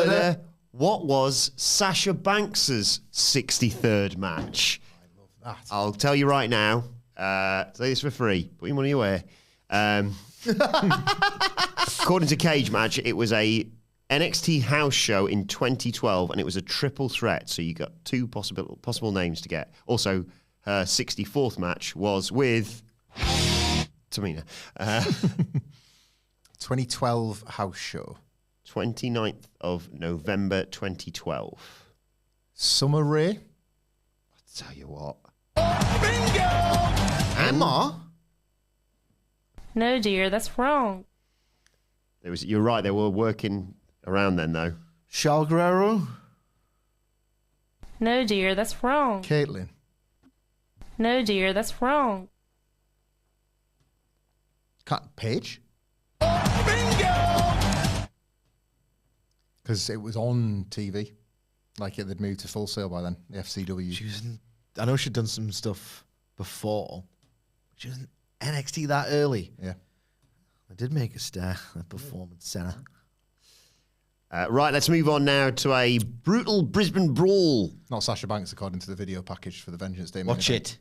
ha! What was Sasha Banks's 63rd match? I love that. I'll tell you right now. Say this for free. Put your money away. According to Cage Match, it was a NXT house show in 2012, and it was a triple threat. So you got two possible names to get. Also, her 64th match was with Tamina. 2012 house show. 29th of November 2012. Summer Rae. I'll tell you what. Emma? No, dear, that's wrong. You're right, they were working around then, though. Charles Guerrero? No, dear, that's wrong. Caitlin. No, dear, that's wrong. Paige? Because it was on TV. Like, they'd moved to Full Sail by then, the FCW. I know she'd done some stuff before. She was in NXT that early. Yeah. I did make a star at the Performance Center. Right, let's move on now to a brutal Brisbane brawl. Not Sasha Banks, according to the video package for the Vengeance Day. Watch it.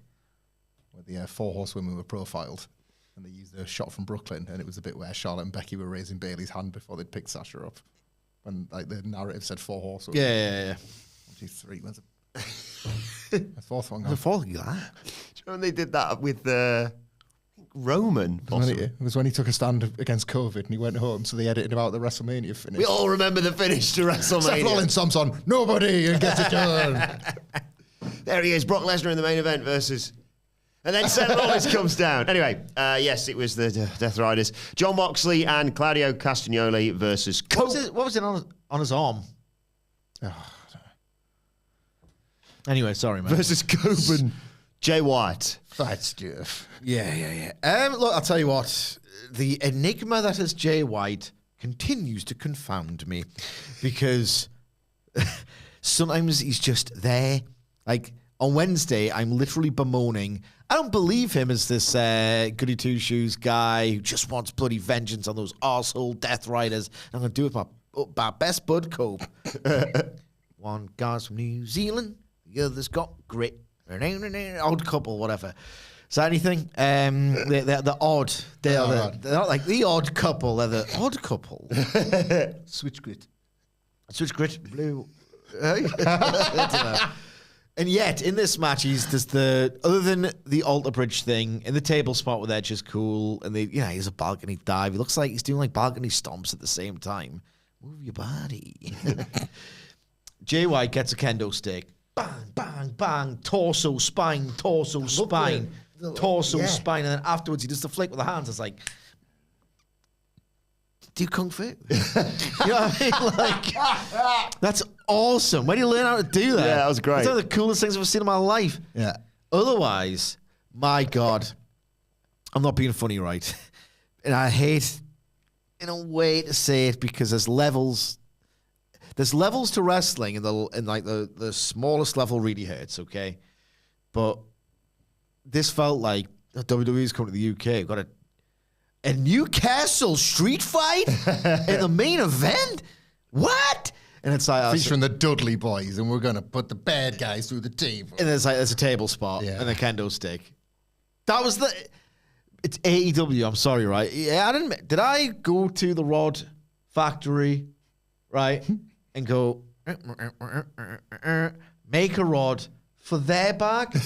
Where the 4 horsewomen were profiled. And they used a shot from Brooklyn, and it was the bit where Charlotte and Becky were raising Bailey's hand before they'd picked Sasha up. And like the narrative said 4 horse. Yeah. 1, 2, 3. When's the fourth one? The fourth, Do you know when they did that with Roman? It was when he took a stand against COVID and he went home, so they edited about the WrestleMania finish. We all remember the finish to WrestleMania. Seth Rollins stomps on nobody and gets it done. There he is, Brock Lesnar in the main event versus... And then Seth Rollins comes down. Anyway, yes, it was the Death Riders. Jon Moxley and Claudio Castagnoli versus Cope. What was it on his arm? Anyway, sorry, man. Versus Cope and Jay White. That stuff. Yeah. Look, I'll tell you what. The enigma that is Jay White continues to confound me because sometimes he's just there. Like, on Wednesday, I'm literally bemoaning. I don't believe him as this goody two-shoes guy who just wants bloody vengeance on those arsehole Death Riders. I'm going to do it with my best bud Cope. One guy's from New Zealand, the other's got grit. Odd couple, whatever. Is that anything? They're odd. They're not like the odd couple. They're the odd couple. Switch grit. Blue. I don't know. And yet, in this match, other than the Alter Bridge thing, in the table spot with Edge is cool, and he's a balcony dive. He looks like he's doing like balcony stomps at the same time. Move your body. Jay White gets a kendo stick. Bang, bang, bang. Torso, spine, spine, spine. And then afterwards, he does the flick with the hands. It's like, do kung fu? You know what I mean? Like, that's awesome. When do you learn how to do that? Yeah, that was great. It's one of the coolest things I've ever seen in my life. Yeah. Otherwise, my God, I'm not being funny, right? And I hate, in a way, to say it because there's levels. There's levels to wrestling, and the smallest level really hurts. Okay, but this felt like WWE's coming to the UK. We've got a Newcastle street fight in the main event. What? And it's like featuring the Dudley Boys, and we're going to put the bad guys through the table. And there's a table spot and a kendo stick. That was it's AEW. I'm sorry, right? Yeah, did I go to the Rod Factory, right, and go make a rod for their bag?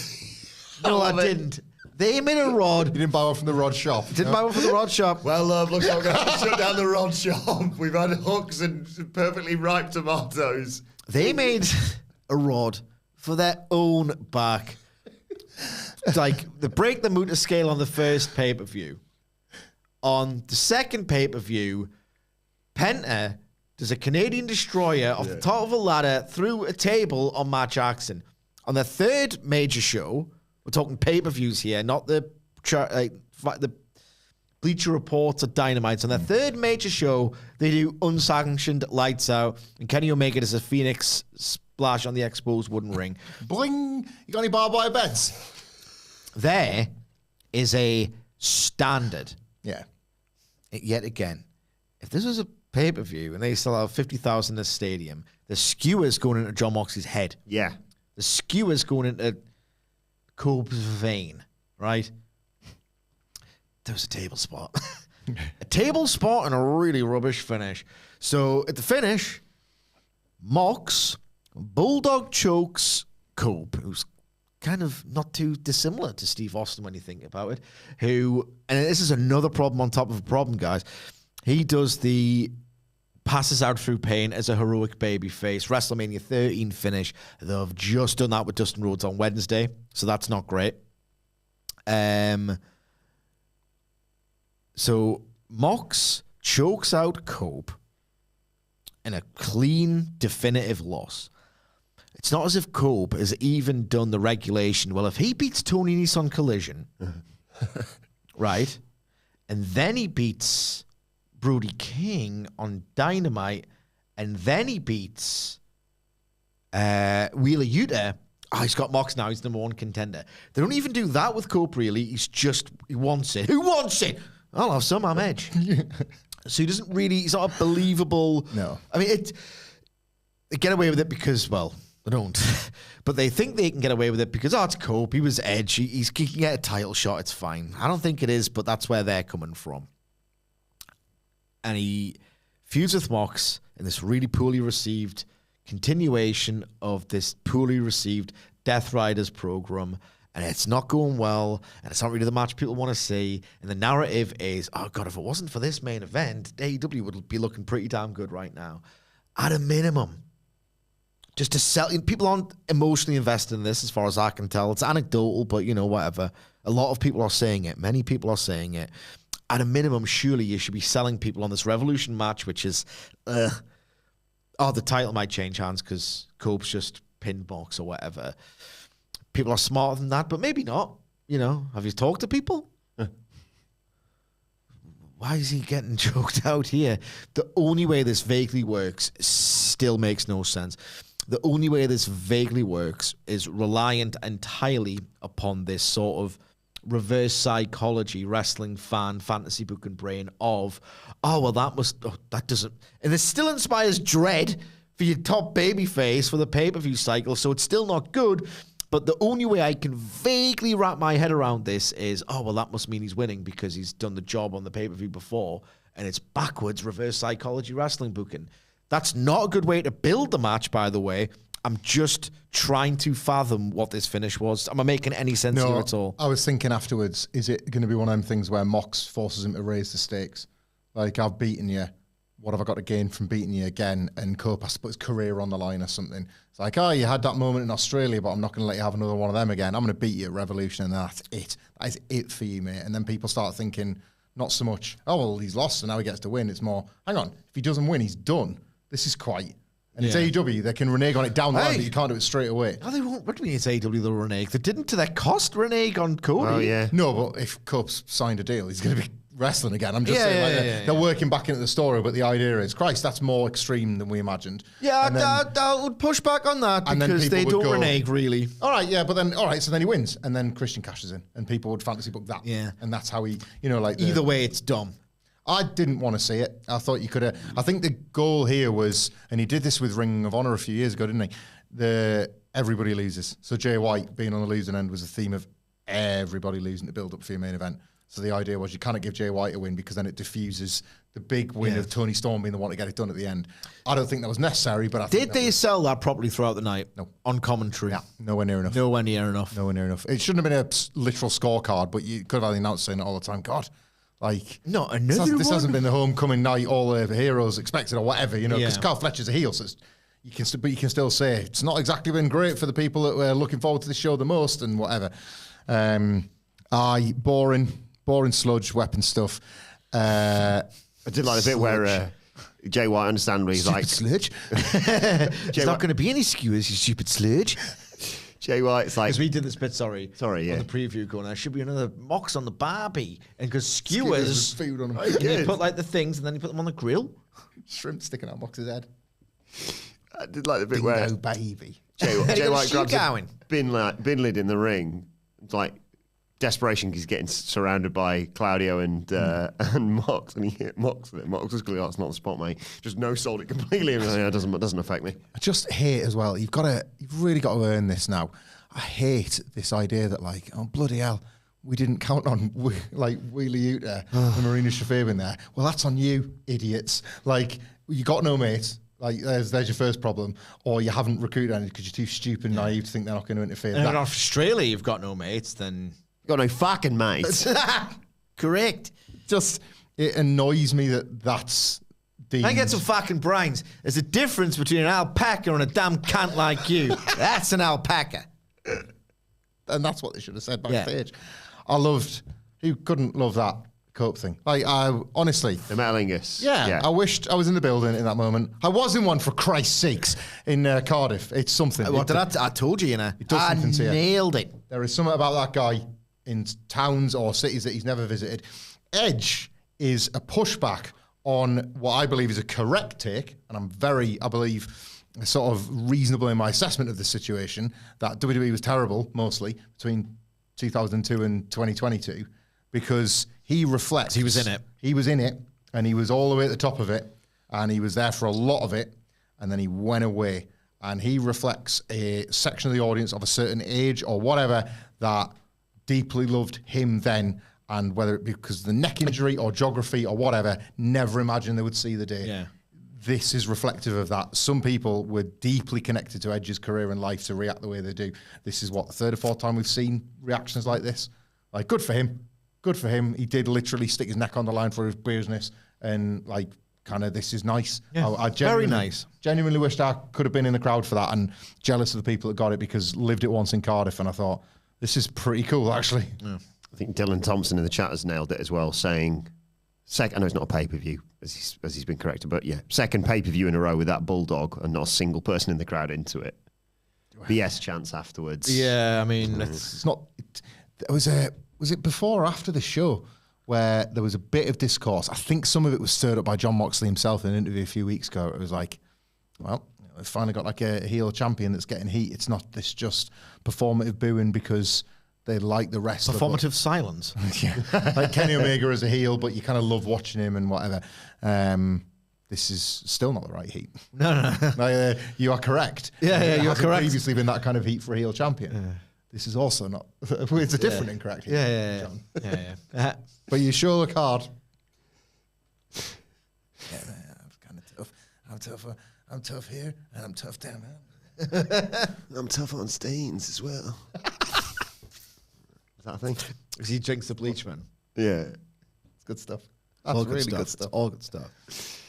No, I didn't. They made a rod. You didn't buy one from the rod shop. Didn't buy one from the rod shop. Well, looks like we're going to shut down the rod shop. We've had hooks and perfectly ripe tomatoes. They made a rod for their own back. Like, they break the Muta scale on the first pay-per-view. On the second pay-per-view, Penta does a Canadian destroyer off the top of a ladder through a table on Matt Jackson. On the third major show, we're talking pay-per-views here, not the Bleacher Reports or Dynamite. On the third major show, they do unsanctioned lights out, and Kenny Omega does a Phoenix splash on the exposed wooden ring. Bling! You got any barbed wire beds? There is a standard. Yeah. Yet again, if this was a pay-per-view and they still have 50,000 in the stadium, the skewers going into Jon Moxley's head. Yeah. The skewers going into Cope's vein, right? There was a table spot. A table spot and a really rubbish finish. So at the finish, Mox bulldog chokes Cope, who's kind of not too dissimilar to Steve Austin when you think about it, and this is another problem on top of a problem, guys. He does the passes out through pain as a heroic baby face. WrestleMania 13 finish. They've just done that with Dustin Rhodes on Wednesday, so that's not great. So Mox chokes out Cope in a clean, definitive loss. It's not as if Cope has even done the regulation. Well, if he beats Tony Nese on Collision, right, and then he beats Brody King on Dynamite, and then he beats Wheeler Yuta, he's got Mox now. He's number one contender. They don't even do that with Cope, really. He wants it. Who wants it? I'll have some, I'm Edge. So he's not a believable... No. I mean, they get away with it because, well... They don't. But they think they can get away with it because, it's Cope. He was Edge. He can get a title shot. It's fine. I don't think it is, but that's where they're coming from. And he feuds with Mox in this really poorly received continuation of this poorly received Death Riders program. And it's not going well, and it's not really the match people want to see. And the narrative is, oh, God, if it wasn't for this main event, AEW would be looking pretty damn good right now. At a minimum, just to sell. People aren't emotionally invested in this, as far as I can tell. It's anecdotal, but, whatever. A lot of people are saying it. Many people are saying it. At a minimum, surely you should be selling people on this Revolution match, which is, the title might change hands because Cope's just pinned Mox or whatever. People are smarter than that, but maybe not. Have you talked to people? Why is he getting choked out here? The only way this vaguely works still makes no sense. The only way this vaguely works is reliant entirely upon this sort of reverse psychology wrestling fan fantasy booking brain of, that doesn't, and it still inspires dread for your top babyface for the pay-per-view cycle, so it's still not good. But the only way I can vaguely wrap my head around this is, that must mean he's winning because he's done the job on the pay-per-view before, and it's backwards reverse psychology wrestling booking. That's not a good way to build the match, by the way. I'm just trying to fathom what this finish was. Am I making any sense here at all? I was thinking afterwards, is it going to be one of them things where Mox forces him to raise the stakes? Like, I've beaten you. What have I got to gain from beating you again? And Cope has to put his career on the line or something. It's like, you had that moment in Australia, but I'm not going to let you have another one of them again. I'm going to beat you at Revolution, and that's it. That is it for you, mate. And then people start thinking, not so much, he's lost, so now he gets to win. It's more, hang on, if he doesn't win, he's done. This is quite... And it's AEW, they can renege on it down the line, but you can't do it straight away. No, they won't. What do you mean it's AEW, they'll renege? They didn't to their cost renege on Cody. Oh, yeah. No, but if Cope's signed a deal, he's going to be wrestling again. I'm just saying, they're working back into the story, but the idea is, Christ, that's more extreme than we imagined. Yeah, I would push back on that because they don't renege, really. All right, yeah, but then, so then he wins, and then Christian cashes in, and people would fantasy book that. Yeah. And that's how he, Either way, it's dumb. I didn't want to see it. I thought you could have... I think the goal here was, and he did this with Ring of Honor a few years ago, didn't he? Everybody loses. So Jay White being on the losing end was a theme of everybody losing to build up for your main event. So the idea was you cannot give Jay White a win because then it diffuses the big win of Tony Storm being the one to get it done at the end. I don't think that was necessary, but I think... Did they sell that properly throughout the night? No. On commentary? Yeah, nowhere near enough. Nowhere near enough. Nowhere near enough. It shouldn't have been a literal scorecard, but you could have had the announcer saying it all the time. God... no, another this one? hasn't been the homecoming night all the heroes expected or whatever, because Carl Fletcher's a heel, so you can still say it's not exactly been great for the people that were looking forward to the show the most and whatever. Boring sludge weapon stuff. I did like the bit where Jay White, understandably, he's like... sludge. There's not going to be any skewers, you stupid sludge. Jay White's like... Because we did this bit, on the preview going, there should be another Mox on the barbie. And because skewers, food on them. you put the things and then you put them on the grill. Shrimp sticking out Mox's head. I did like the bit where... baby. Jay White grabs going. a bin lid in the ring. It's like desperation because he's getting surrounded by Claudio and Mox, and he hit Mox with it. Mox was clearly, it's not the spot, mate. Just no-sold it completely. And it doesn't affect me. I just hate as well. You've really got to earn this now. I hate this idea that bloody hell, we didn't count on Wheelie Utah and Marina Shafir in there. Well, that's on you, idiots. You got no mates. There's your first problem. Or you haven't recruited any because you're too stupid and naive to think they're not going to interfere. And if in Australia you've got no mates, then... Got no fucking mates. Correct. Just, it annoys me that's... I get some fucking brains. There's a difference between an alpaca and a damn cunt like you. That's an alpaca. And that's what they should have said backstage. Who couldn't love that Cope thing? Honestly. The Metalingus. Yeah, I wished I was in the building in that moment. I was in one, for Christ's sakes, in Cardiff. It's something. I told you, It does something to you. Nailed it. There is something about that guy in towns or cities that he's never visited. Edge is a pushback on what I believe is a correct take, and I believe, sort of reasonable in my assessment of the situation, that WWE was terrible, mostly, between 2002 and 2022, because he reflects... He was in it. He was in it, and he was all the way at the top of it, and he was there for a lot of it, and then he went away. and he reflects a section of the audience of a certain age or whatever that deeply loved him then, and whether it be because of the neck injury or geography or whatever, never imagined they would see the day. Yeah. This is reflective of that. Some people were deeply connected to Edge's career and life to react the way they do. This is what, the third or fourth time we've seen reactions like this. Like, good for him. Good for him. He did literally stick his neck on the line for his business, and like, kind of, this is nice. Yeah, I very nice. Genuinely wished I could have been in the crowd for that, and jealous of the people that got it, because lived it once in Cardiff, and I thought, this is pretty cool, actually. Yeah. I think Dylan Thompson in the chat has nailed it as well, saying, I know it's not a pay-per-view, as he's been corrected, but yeah, second pay-per-view in a row with that Bulldog and not a single person in the crowd into it. BS chance afterwards. Yeah, I mean, It's not... Was it before or after the show where there was a bit of discourse? I think some of it was stirred up by John Moxley himself in an interview a few weeks ago. It was like, well, we've finally got like a heel champion that's getting heat. It's not this just performative booing because they like the wrestler. performative silence. Yeah. Like Kenny Omega as a heel, but you kind of love watching him and whatever. This is still not the right heat. No. Like, you are correct. Yeah, It you're hasn't correct. previously been that kind of heat for a heel champion. Yeah. This is also not. It's a different incorrect heat. Yeah. John. Yeah. But you sure look hard. Yeah, man, I'm kind of tough. I'm tough here, and I'm tough down there. I'm tough on stains as well. Is that a thing? Because he drinks the bleach, man. Yeah. It's good stuff. All That's good really stuff. good stuff. It's all good stuff.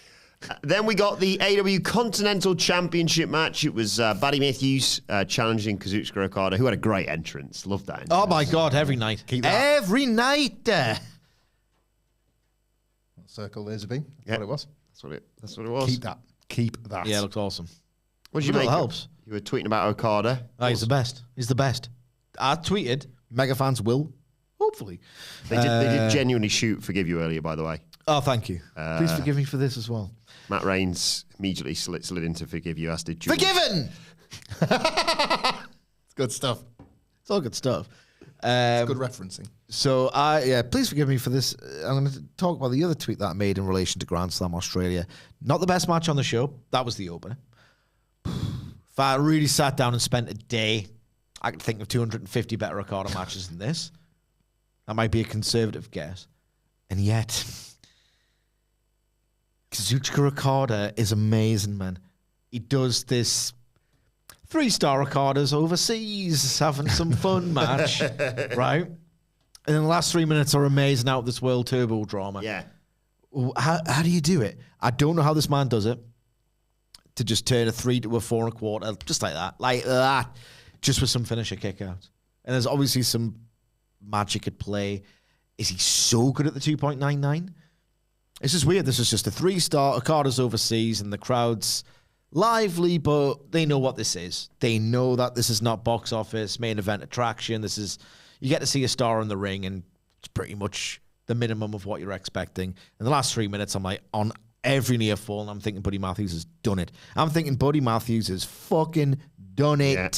Then we got the AEW Continental Championship match. It was Buddy Matthews challenging Kazuchika Okada, who had a great entrance. Loved that entrance. Oh my God! Every night. Keep that. Every night. Circle Laserbeam. That's Yeah. what it was. That's what it was. Keep that. Keep that. Yeah, it looks awesome. What did you Little make? helps. You were tweeting about Okada. Oh, he's the best. He's the best. I tweeted. Mega fans will, hopefully. They did genuinely forgive you earlier, by the way. Oh, thank you. Please forgive me for this as well. Matt Reigns immediately slid in to forgive you, as did Jules. Forgiven. It's good stuff. It's all good stuff. Good referencing. So, please forgive me for this. I'm going to talk about the other tweet that I made in relation to Grand Slam Australia. Not the best match on the show. That was the opener. If I really sat down and spent a day, I could think of 250 better Okada matches than this. That might be a conservative guess. And yet, Kazuchika Okada is amazing, man. He does this 3-star Okada's overseas, having some fun match, right? And then the last 3 minutes are amazing out of this World Turbo drama. Yeah. How do you do it? I don't know how this man does it. To just turn a 3 to a 4 1/4, just like that, just with some finisher kick out. And there's obviously some magic at play. Is he so good at the 2.99? This is weird. This is just a 3-star. Okada's overseas, and the crowd's lively, but they know what this is. They know that this is not box office, main event attraction. This is, you get to see a star in the ring, and it's pretty much the minimum of what you're expecting. In the last 3 minutes, I'm like, on every near fall, and I'm thinking Buddy Matthews has done it. I'm thinking Buddy Matthews has fucking done it. Yeah.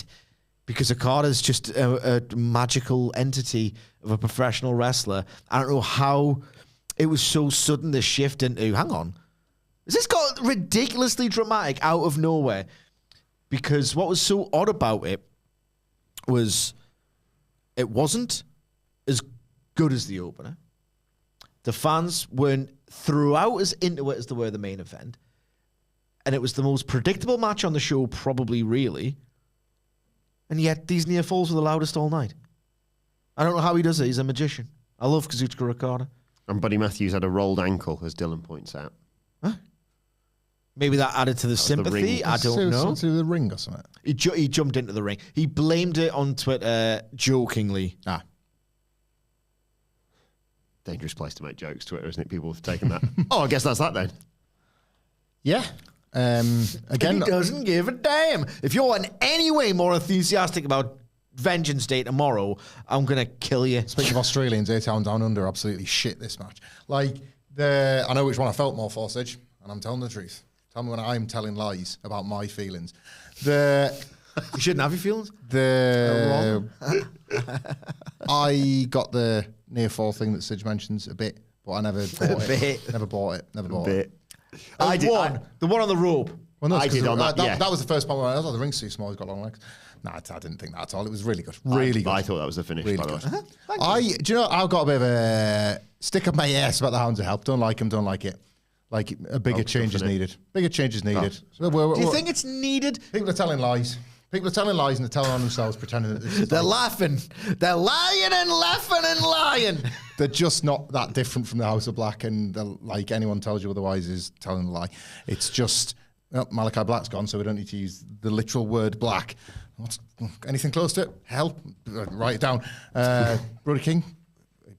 Because Okada's just a magical entity of a professional wrestler. I don't know how it was so sudden, the shift into, hang on, has this got ridiculously dramatic out of nowhere? Because what was so odd about it was it wasn't as good as the opener. The fans weren't throughout as into it as they were the main event. And it was the most predictable match on the show, probably, really. And yet, these near falls were the loudest all night. I don't know how he does it. He's a magician. I love Kazuchika Okada. And Buddy Matthews had a rolled ankle, as Dylan points out. Maybe that added to the the sympathy. ring. I don't know. To the ring or something. He jumped into the ring. He blamed it on Twitter jokingly. Dangerous place to make jokes, Twitter, isn't it? People have taken that. Oh, I guess that's that then. Yeah. Again, He doesn't give a damn. If you're in any way more enthusiastic about Vengeance Day tomorrow, I'm going to kill you. speaking of Australians, A-Town Down Under absolutely shit this match. Like, I know which one I felt more for, Sidge, and I'm telling the truth. Tell me when I'm telling lies about my feelings. You shouldn't have your feelings. I got the near fall thing that Sidge mentions a bit, but I never bought it. Never bought it. Bit. The one on the rope. Well, no, I did on that. Yeah. That was the first part where I was like, the ring's too small, he's got long legs. No, I didn't think that at all. It was really good. Really good. I thought that was the finish, Really by the good. way. Do you know, I've got a bit of a stick up my ass about the Hounds of Help. Don't like them, don't like it. Like, a bigger change is needed. Bigger change is needed. Do you think it's needed? People are telling lies. People are telling lies and they're telling on themselves, pretending that this is They're laughing. They're lying and laughing and lying. They're just not that different from the House of Black, and like anyone tells you otherwise is telling a lie. It's just Malachi Black's gone, so we don't need to use the literal word black. Anything close to it? Hell, write it down. Brody King,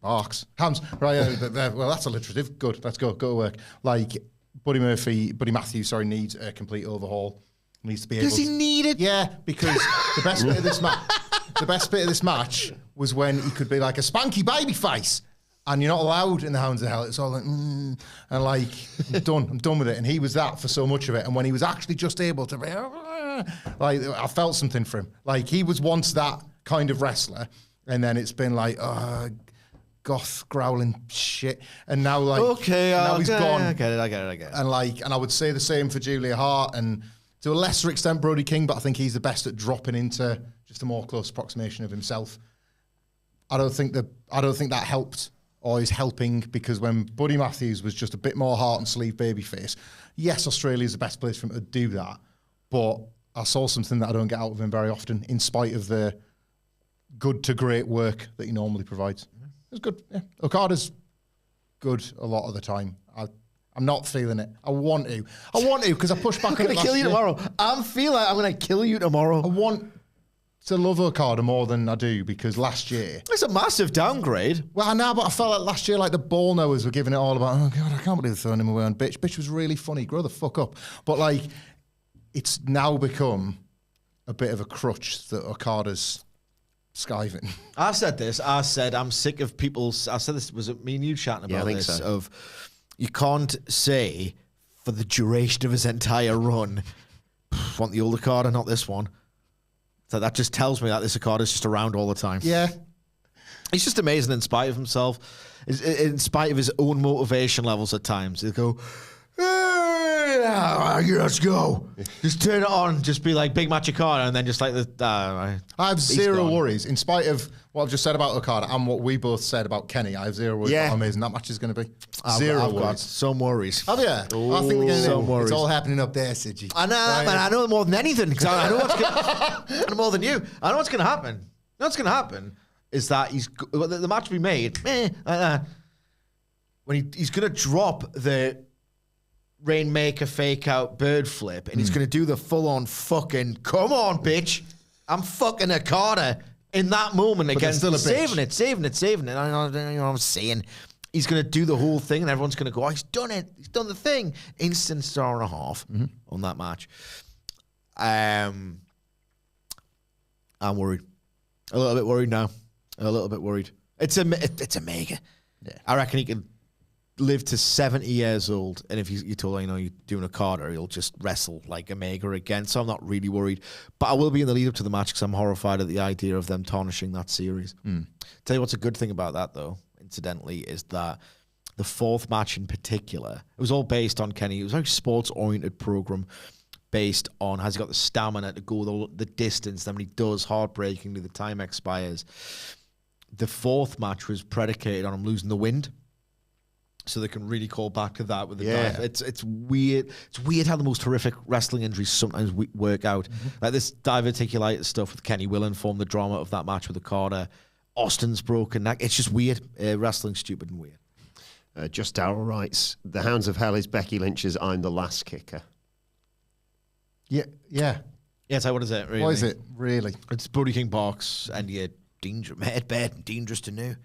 barks. Hams, right? Well, that's alliterative. Good. Let's go. Go to work. Like Buddy Matthews, needs a complete overhaul. Needs to be. Does he need it? Yeah, because the best bit of this match. The best bit of this match was when he could be like a spunky baby face. And you're not allowed in the Hounds of Hell. It's all like, and like, I'm done with it. And he was that for so much of it. And when he was actually just able to be, like, I felt something for him. Like, he was once that kind of wrestler. And then it's been like, goth growling shit. And now, like, now he's gone. I get it. And like, and I would say the same for Julia Hart and to a lesser extent Brody King, but I think he's the best at dropping into just a more close approximation of himself. I don't think that helped or is helping, because when Buddy Matthews was just a bit more heart and sleeve babyface, yes, Australia's the best place for him to do that, but I saw something that I don't get out of him very often, in spite of the good to great work that he normally provides. It's good. Yeah. Okada's good a lot of the time. I'm not feeling it. I want to because I pushed back on it. I'm going to kill you tomorrow. I'm going to kill you tomorrow. I want to love Okada more than I do, because last year... It's a massive downgrade. Well, I know, but I felt like last year, like, the ball knowers were giving it all about, oh, God, I can't believe they're throwing him away on Bitch. Bitch was really funny. Grow the fuck up. But, like, it's now become a bit of a crutch that Okada's skiving. I said this. I said I'm sick of people's... I said this, was it me and you chatting about this? So. Of... You can't say for the duration of his entire run, want the old Okada, not this one. So that just tells me that this Okada's just around all the time. Yeah. He's just amazing in spite of himself, in spite of his own motivation levels at times. He'll go, hey, let's go. Just turn it on. Just be like Big Match Okada, and then just like the... I have zero worries. In spite of what I've just said about Okada and what we both said about Kenny, I have zero worries about how amazing that match is going to be. I've got some worries. Have you? I think they're going to It's all happening up there, Sidgy. I know, right. Man. I know more than anything. Because I know what's going to... more than you. I know what's going to happen. You know what's going to happen is that the match we made, when he's going to drop the Rainmaker fake out bird flip, and he's going to do the full on fucking, come on, bitch, I'm fucking Okada in that moment again. Saving it. I know what I'm saying. He's going to do the whole thing, and everyone's going to go, oh, he's done it. He's done the thing. Instant star and a half on that match. I'm worried. A little bit worried now. A little bit worried. It's a mega. Yeah. I reckon he can live to 70 years old, and if you told him, you're doing a Carter, he'll just wrestle like a mega again. So I'm not really worried. But I will be in the lead up to the match because I'm horrified at the idea of them tarnishing that series. Tell you what's a good thing about that, though, incidentally, is that the fourth match in particular, it was all based on Kenny. It was a very sports-oriented program based on has he got the stamina to go the distance. Then when he does, heartbreakingly, the time expires. The fourth match was predicated on him losing the wind. So they can really call back to that with the dive. It's weird. It's weird how the most horrific wrestling injuries sometimes work out. Like this diverticulitis stuff with Kenny will inform the drama of that match with Okada. Austin's broken neck. It's just weird. Wrestling's stupid and weird. Just Darryl writes, the Hounds of Hell is Becky Lynch's I'm the Last Kicker. Yeah. Yeah, so what is it, really? What is it, really? It's Brody King box, and you're bad and dangerous to know.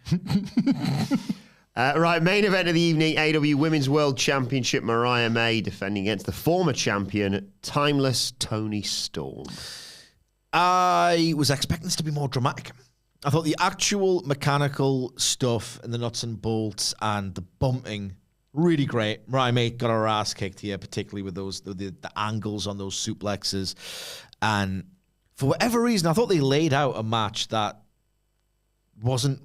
Right, main event of the evening, AEW Women's World Championship, Mariah May defending against the former champion, Timeless Toni Storm. I was expecting this to be more dramatic. I thought the actual mechanical stuff and the nuts and bolts and the bumping, really great. Mariah May got her ass kicked here, particularly with those the angles on those suplexes. And for whatever reason, I thought they laid out a match that wasn't...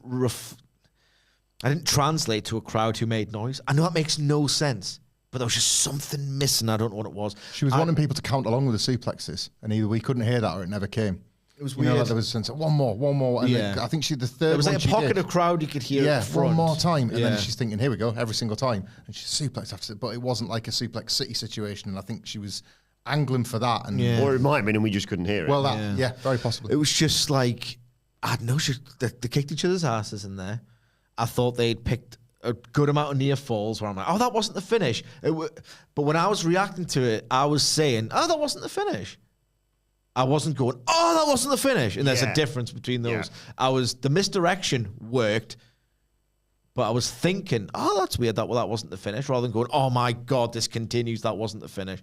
I didn't translate to a crowd who made noise. I know that makes no sense. but there was just something missing. I don't know what it was. She was wanting people to count along with the suplexes, and either we couldn't hear that or it never came. It was You know, weird. like there was a sense of one more. And Yeah. I think the third There was one like a she pocket did, of crowd you could hear at the front. one more time. And Yeah. then she's thinking, here we go, every single time. And she suplex after it, but it wasn't like a suplex city situation. And I think she was angling for that. And Yeah. Or it might have been and we just couldn't hear it. well, that, very possibly. It was just like, I don't know, they kicked each other's asses in there. I thought they'd picked a good amount of near falls where I'm like, oh, that wasn't the finish. But when I was reacting to it, I was saying, oh, that wasn't the finish. I wasn't going, oh, that wasn't the finish. And there's a difference between those. Yeah. The misdirection worked, but I was thinking, oh, that's weird. That wasn't the finish, rather than going, oh my God, this continues. That wasn't the finish.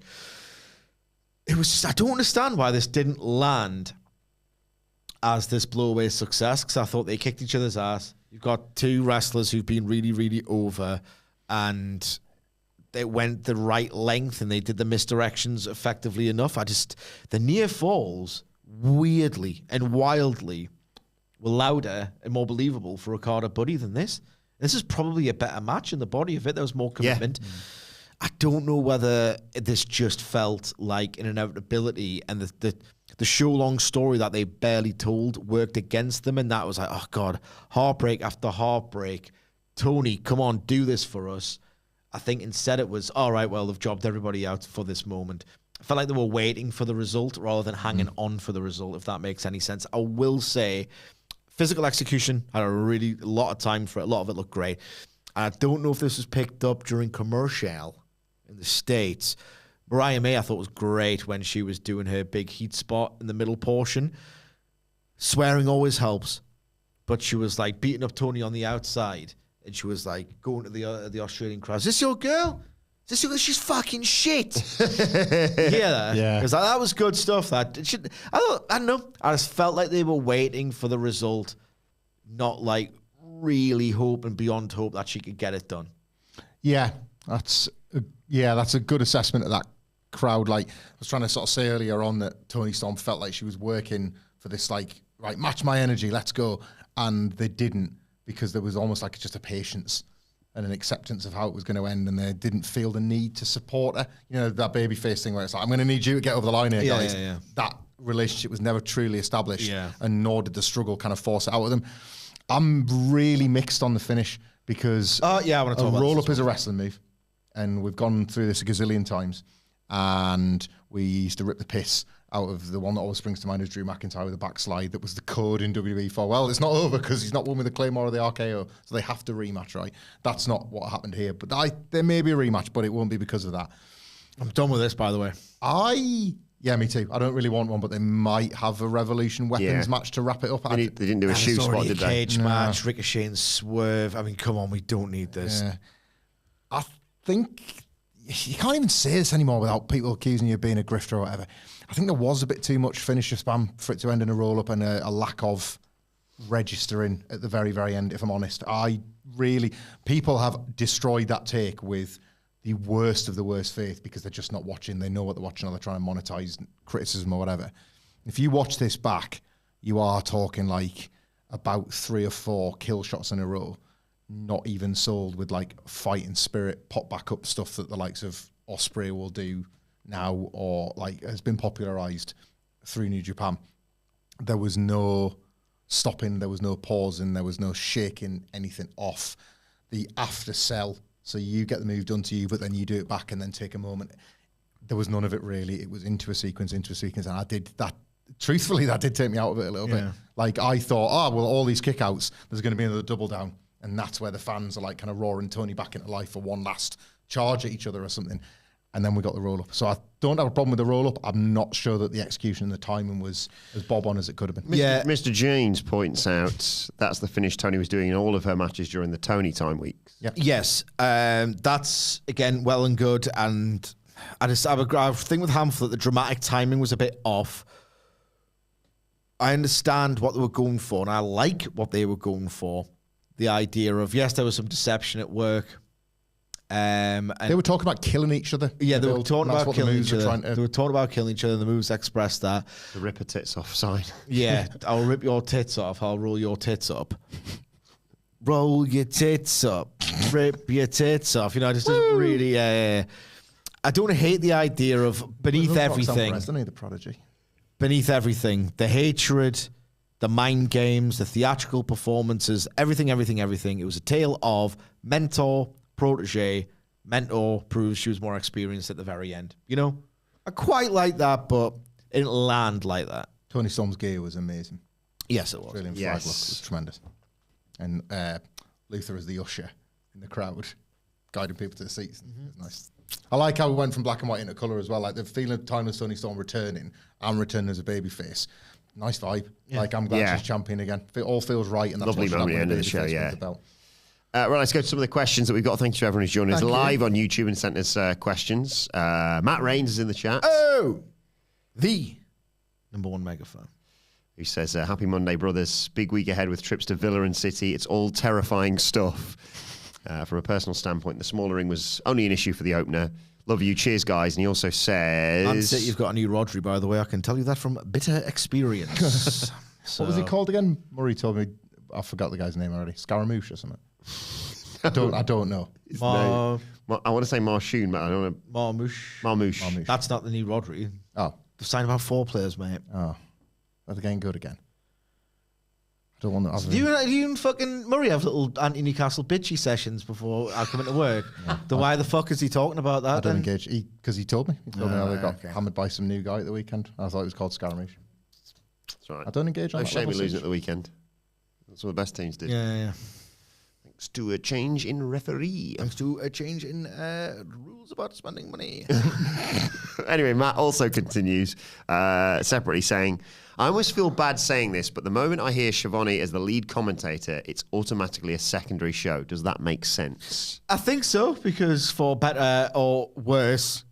It was just, I don't understand why this didn't land as this blowaway success, because I thought they kicked each other's ass. You've got two wrestlers who've been really, really over, and they went the right length and they did the misdirections effectively enough. The near falls, weirdly and wildly, were louder and more believable for Ricardo Buddy than this. This is probably a better match in the body of it. There was more commitment. Yeah. I don't know whether this just felt like an inevitability and the show-long story that they barely told worked against them, and that was like, oh, God, heartbreak after heartbreak. Tony, come on, do this for us. I think instead it was, all right, well, they've jobbed everybody out for this moment. I felt like they were waiting for the result rather than hanging on for the result, if that makes any sense. I will say, physical execution, had a lot of time for it. A lot of it looked great. And I don't know if this was picked up during commercial in the States. Mariah May, I thought, was great when she was doing her big heat spot in the middle portion. Swearing always helps. But she was like beating up Tony on the outside. And she was like going to the Australian crowd. Is this your girl? Is this your girl? She's fucking shit. Yeah. Because that was good stuff. I don't know. I just felt like they were waiting for the result, not like really hoping beyond hope that she could get it done. Yeah, that's a good assessment of that crowd. Like I was trying to sort of say earlier on that Toni Storm felt like she was working for this, like, right, match my energy, let's go. And they didn't, because there was almost like just a patience and an acceptance of how it was going to end, and they didn't feel the need to support her. You know, that babyface thing where it's like, I'm going to need you to get over the line here, guys. Yeah. That relationship was never truly established, and nor did the struggle kind of force it out of them. I'm really mixed on the finish because I want to talk about roll-up is a wrestling move, and we've gone through this a gazillion times, and we used to rip the piss out of the one that always springs to mind is Drew McIntyre with a backslide. That was the code in WWE for, well, it's not over because he's not won with the Claymore or the RKO, so they have to rematch, right? That's not what happened here. But there may be a rematch, but it won't be because of that. I'm done with this, by the way. Yeah, me too. I don't really want one, but they might have a Revolution Weapons match to wrap it up. They didn't do a shoe spot, did they? Cage match, Ricochet and Swerve. I mean, come on, we don't need this. Yeah. I think you can't even say this anymore without people accusing you of being a grifter or whatever. I think there was a bit too much finisher spam for it to end in a roll-up and a lack of registering at the very, very end, if I'm honest. People have destroyed that take with the worst of the worst faith because they're just not watching. They know what they're watching, or they're trying to monetize criticism or whatever. If you watch this back, you are talking like about 3 or 4 kill shots in a row, not even sold with like fighting spirit, pop back up stuff that the likes of Ospreay will do now, or like has been popularized through New Japan. There was no stopping, there was no pausing, there was no shaking anything off. The after sell, so you get the move done to you, but then you do it back and then take a moment. There was none of it really. It was into a sequence, and I did that. Truthfully, that did take me out of it a little bit. Like I thought, all these kickouts, there's going to be another double down, and that's where the fans are like kind of roaring Tony back into life for one last charge at each other or something. And then we got the roll-up. So I don't have a problem with the roll-up. I'm not sure that the execution and the timing was as bob-on as it could have been. Mr. James points out that's the finish Tony was doing in all of her matches during the Tony time weeks. Yep. Yes. That's, again, well and good. And I have a thing with Hamflett, the dramatic timing was a bit off. I understand what they were going for, and I like what they were going for. The idea of, yes, there was some deception at work. And they were talking about killing each other. Yeah, they were talking about killing each other. They were talking about killing each other, and the moves expressed that. The rip her tits off sign. Yeah, I'll rip your tits off. I'll roll your tits up. Roll your tits up. rip your tits off. You know, just really. I don't hate the idea of beneath everything. The Prodigy. Beneath everything, the hatred, the mind games, the theatrical performances, everything. It was a tale of mentor, protege. Mentor proves she was more experienced at the very end. You know, I quite like that, but it didn't land like that. Tony Storm's gear was amazing. Yes, it was. Australian flag look was tremendous. And Luther as the usher in the crowd, guiding people to the seats. It was nice. I like how we went from black and white into colour as well. Like the feeling of timeless Tony Storm returning and returning as a babyface. Nice vibe. Yeah. Like I'm glad she's champion again. It all feels right. And that's lovely moment at the end of the show. Yeah. Right, let's go to some of the questions that we've got. Thank you to everyone who's joined us live on YouTube and sent us questions. Matt Rains is in the chat. Oh, the number one mega fan. Who says, happy Monday, brothers. Big week ahead with trips to Villa and City. It's all terrifying stuff. From a personal standpoint, the smaller ring was only an issue for the opener. Love you. Cheers, guys. And he also says... Man City, you've got a new Rodri, by the way. I can tell you that from bitter experience. What was he called again? Murray told me. I forgot the guy's name already. Scaramouche or something. I don't know. I want to say Marshoon, but I don't know. Marmouche. That's not the new Rodri. Oh. They've signed about 4 players, mate. Oh. Are they getting good again? I don't want to. Do you and fucking Murray have little anti-Newcastle bitchy sessions before I come into work? Why the fuck is he talking about that? I don't engage. Because he told me. He told me how they got hammered by some new guy at the weekend. I thought it was called Scaramouche. That's right. I don't engage on no that shame level, we losing at the weekend. That's what the best teams did. Yeah. Thanks to a change in referee. Thanks to a change in rules about spending money. Anyway, Matt also continues separately saying, I almost feel bad saying this, but the moment I hear Schiavone as the lead commentator, it's automatically a secondary show. Does that make sense? I think so, because for better or worse,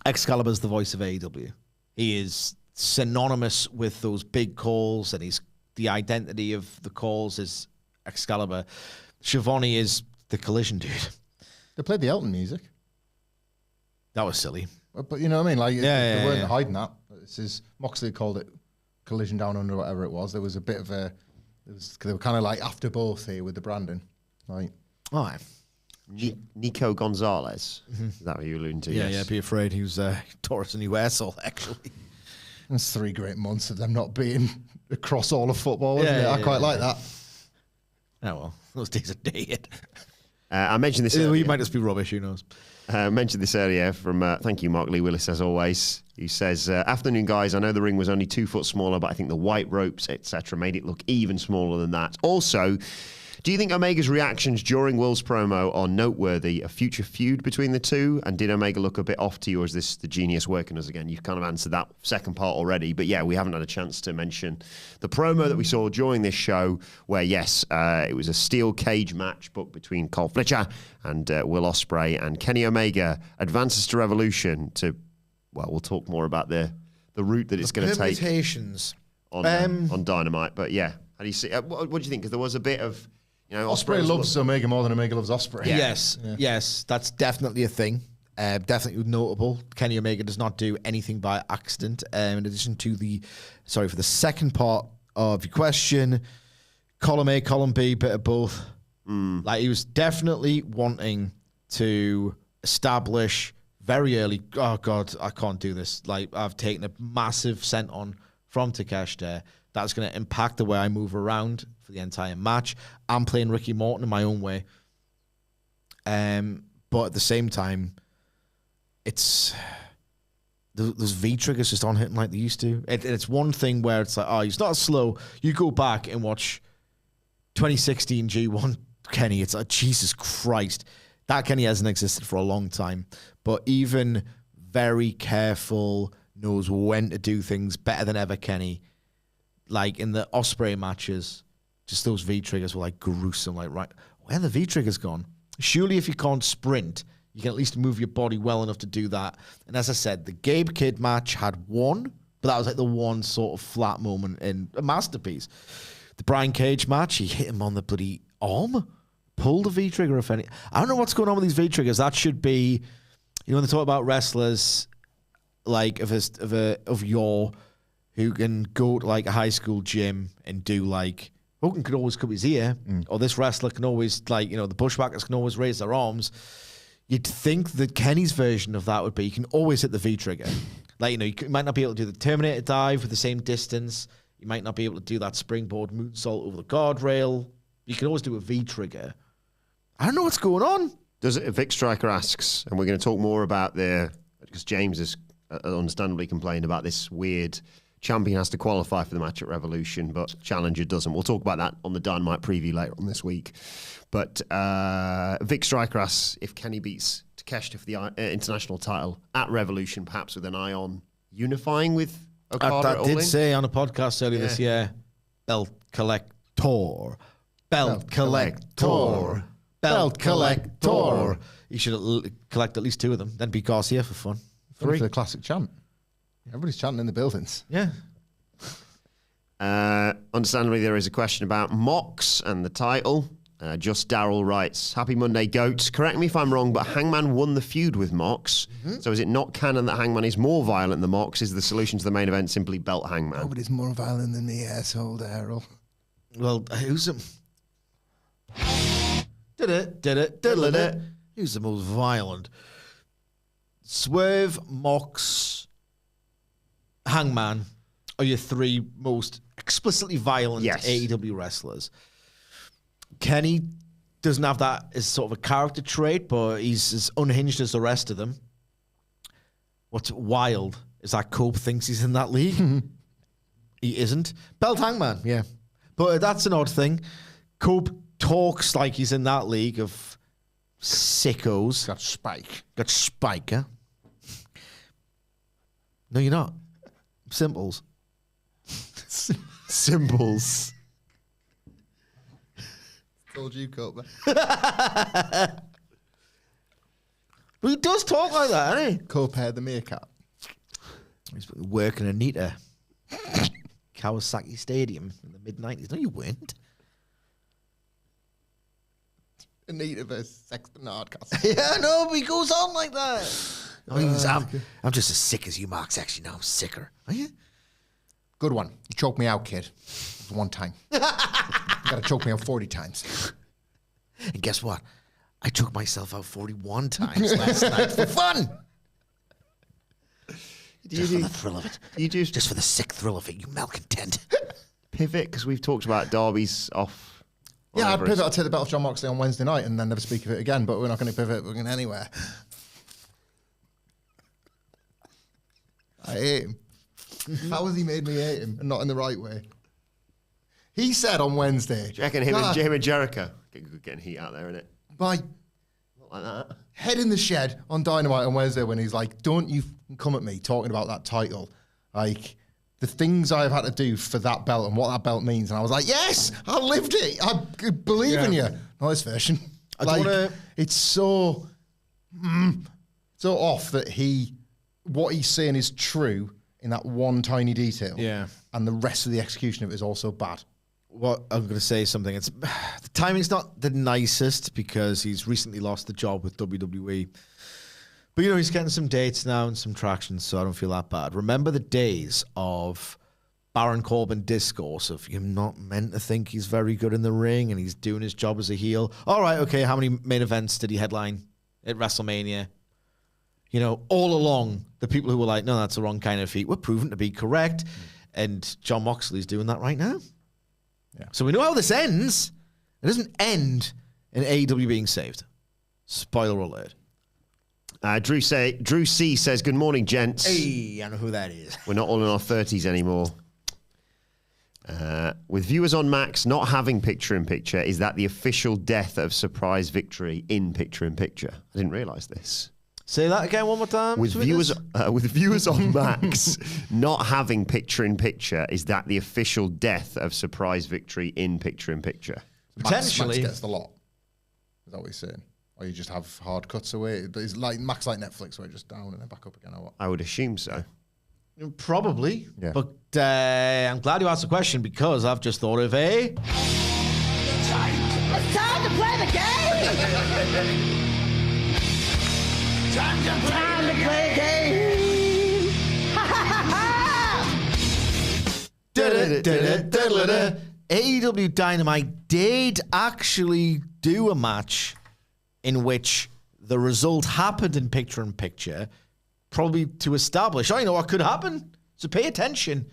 Excalibur's the voice of AEW. He is synonymous with those big calls, and he's the identity of the calls is Excalibur. Schiavone is the collision dude. They played the Elton music. That was silly. But you know what I mean? Like they weren't hiding that. This is Moxley called it Collision Down Under, whatever it was. There was a bit of a. They were kind of like after both here with the branding. Like, Nico Gonzalez. Is that what you alluding to? Yeah, be afraid he was Taurus and Universal, actually. It's 3 great months of them not being across all of football, isn't it? I quite like that. Oh, well, those days are dead. I mentioned this earlier. We might just be rubbish, who knows? Mentioned this earlier from, thank you, Mark Lee Willis, as always. He says, afternoon, guys, I know the ring was only 2 foot smaller, but I think the white ropes, etc., made it look even smaller than that. Also, do you think Omega's reactions during Will's promo are noteworthy, a future feud between the two? And did Omega look a bit off to you, or is this the genius working us again? You've kind of answered that second part already. But yeah, we haven't had a chance to mention the promo that we saw during this show, where, yes, it was a steel cage match booked between Cole Fletcher and Will Ospreay, and Kenny Omega advances to Revolution to, well, we'll talk more about the route that it's going to take on Dynamite. But yeah, how do you see? What do you think? Because there was a bit of... You know, Ospreay loves Omega more than Omega loves Ospreay. Yeah. Yes, that's definitely a thing. Definitely notable. Kenny Omega does not do anything by accident. In addition to for the second part of your question, column A, column B, bit of both. Like he was definitely wanting to establish very early. Oh God, I can't do this. Like I've taken a massive cent on from Takesh there. That's going to impact the way I move around for the entire match. I'm playing Ricky Morton in my own way. But at the same time, it's... Those V-triggers just aren't hitting like they used to. It's one thing where it's like, oh, he's not slow. You go back and watch 2016 G1 Kenny. It's like, Jesus Christ. That Kenny hasn't existed for a long time. But even very careful, knows when to do things better than ever Kenny... Like in the Ospreay matches, just those V-triggers were like gruesome. Like, right, where are the V-triggers gone? Surely if you can't sprint, you can at least move your body well enough to do that. And as I said, the Gabe Kidd match had one, but that was like the one sort of flat moment in a masterpiece. The Brian Cage match, he hit him on the bloody arm, pulled the V-trigger, if any. I don't know what's going on with these V-triggers. That should be, when they talk about wrestlers like of your... who can go to like a high school gym and do like, Hogan could always cup his ear, or this wrestler can always, like, you know, the Bushwhackers can always raise their arms. You'd think that Kenny's version of that would be you can always hit the V trigger. Like, you know, you might not be able to do the Terminator dive with the same distance. You might not be able to do that springboard moonsault over the guardrail. You can always do a V trigger. I don't know what's going on. Vic Striker asks, and we're going to talk more about because James has understandably complained about this weird champion has to qualify for the match at Revolution, but challenger doesn't. We'll talk about that on the Dynamite preview later on this week. But Vic Striker asks if Kenny beats Takeshita for the international title at Revolution, perhaps with an eye on unifying with Okada. I did say on a podcast earlier this year, Belt Collector. Belt Collector. Belt Collector. You should collect at least 2 of them, then beat Garcia for fun. 3 for the classic chant. Everybody's chanting in the buildings. Yeah. Understandably, there is a question about Mox and the title. Just Daryl writes, Happy Monday, Goats. Correct me if I'm wrong, but Hangman won the feud with Mox. So is it not canon that Hangman is more violent than Mox? Is the solution to the main event simply belt Hangman? Nobody's more violent than me, asshole, Daryl. Well, who's the... Did it. Who's the most violent? Swerve, Mox, Hangman are your 3 most explicitly violent AEW wrestlers. Kenny doesn't have that as sort of a character trait, but he's as unhinged as the rest of them. What's wild is that Cope thinks he's in that league. He isn't. Belt Hangman, yeah. But that's an odd thing. Cope talks like he's in that league of sickos. Got Spike. Got Spike, huh? No, you're not. Simples. Symbols. Told you, Cope. But he does talk like that, doesn't he? Cope the meerkat. He's working Anita. Kawasaki Stadium in the mid-90s. No, you weren't. Anita versus Sexton Hardcastle. Yeah, no, but he goes on like that. I'm just as sick as you, Mark. Actually, no, I'm sicker. Are you? Good one. You choked me out, kid. It was 1 time. You got to choke me out 40 times. And guess what? I choked myself out 41 times last night for fun. Just for the thrill of it. Just for the sick thrill of it, you malcontent. Pivot, because we've talked about Darby's off. Yeah, I'd pivot. I'd take the belt off John Moxley on Wednesday night and then never speak of it again, but we're not going to pivot. We're going anywhere. I hate him. How has he made me hate him and not in the right way? He said on Wednesday. Do you reckon him and Jericho getting heat out there, innit? My Not like that. head in the shed on Dynamite on Wednesday when he's like, don't you come at me talking about that title. Like, the things I've had to do for that belt and what that belt means. And I was like, yes, I lived it. I believe in you. Not this version. It's so off that what he's saying is true in that one tiny detail. Yeah. And the rest of the execution of it is also bad. Well, I'm going to say something. The timing's not the nicest because he's recently lost the job with WWE. But, he's getting some dates now and some traction, so I don't feel that bad. Remember the days of Baron Corbin discourse of you're not meant to think he's very good in the ring and he's doing his job as a heel. All right, okay, how many main events did he headline at WrestleMania? All along, the people who were like, no, that's the wrong kind of feat, were proven to be correct. And John Moxley's doing that right now. Yeah. So we know how this ends. It doesn't end in AEW being saved. Spoiler alert. Drew C says, good morning, gents. Hey, I know who that is. We're not all in our 30s anymore. With viewers on Max not having picture-in-picture, is that the official death of surprise victory in picture-in-picture? I didn't realise this. Say that again one more time. With viewers on Max not having picture-in-picture, is that the official death of surprise victory in picture-in-picture? Potentially. Max gets the lot. Is that what he's saying? Or you just have hard cuts away? But it's like Max like Netflix where it's just down and then back up again or what? I would assume so. Probably. Yeah. But I'm glad you asked the question because I've just thought of a... It's time to play the game! Time to play a game! Ha ha ha ha! AEW Dynamite did actually do a match in which the result happened in picture-in-picture, probably to establish, I know what could happen, so pay attention.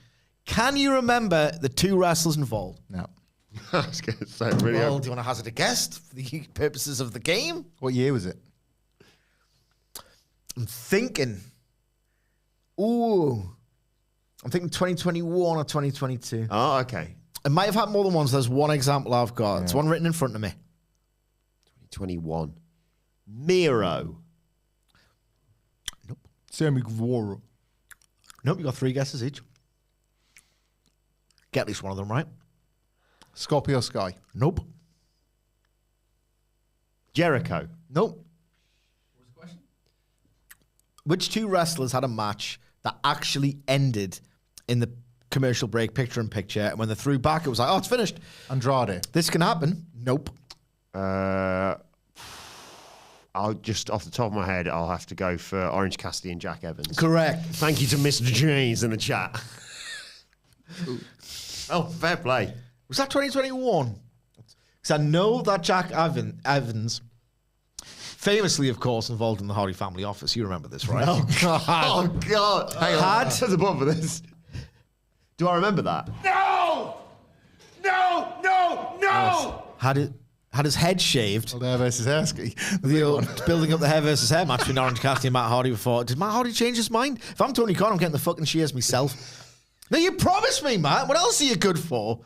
Can you remember the two wrestlers involved? No. I was going to say, really. Well, do you want to hazard a guess for the purposes of the game? What year was it? I'm thinking 2021 or 2022. Oh, okay. It might have had more than one, so there's one example I've got. It's one written in front of me. 2021. Miro. Sammy Guevara. Nope, you got 3 guesses each. Get at least one of them right. Scorpio Sky. Nope. Jericho. Nope. What was the question? Which two wrestlers had a match that actually ended in the commercial break, picture-in-picture, and when they threw back, it was like, oh, it's finished. Andrade. This can happen. Nope. I'll just off the top of my head, I'll have to go for Orange Cassidy and Jack Evans. Correct. Thank you to Mr. James in the chat. Oh, fair play. Was that 2021? Because I know that Jack Evans, famously, of course, involved in the Hardy family office. You remember this, right? Oh, God. Hang on. To the bottom of this. Do I remember that? No! No! No! No! Had his head shaved. Hair versus Husky. The old building up the hair versus hair match between Orange Cassidy and Matt Hardy before. Did Matt Hardy change his mind? If I'm Tony Khan, I'm getting the fucking shears myself. Now, you promised me, Matt. What else are you good for?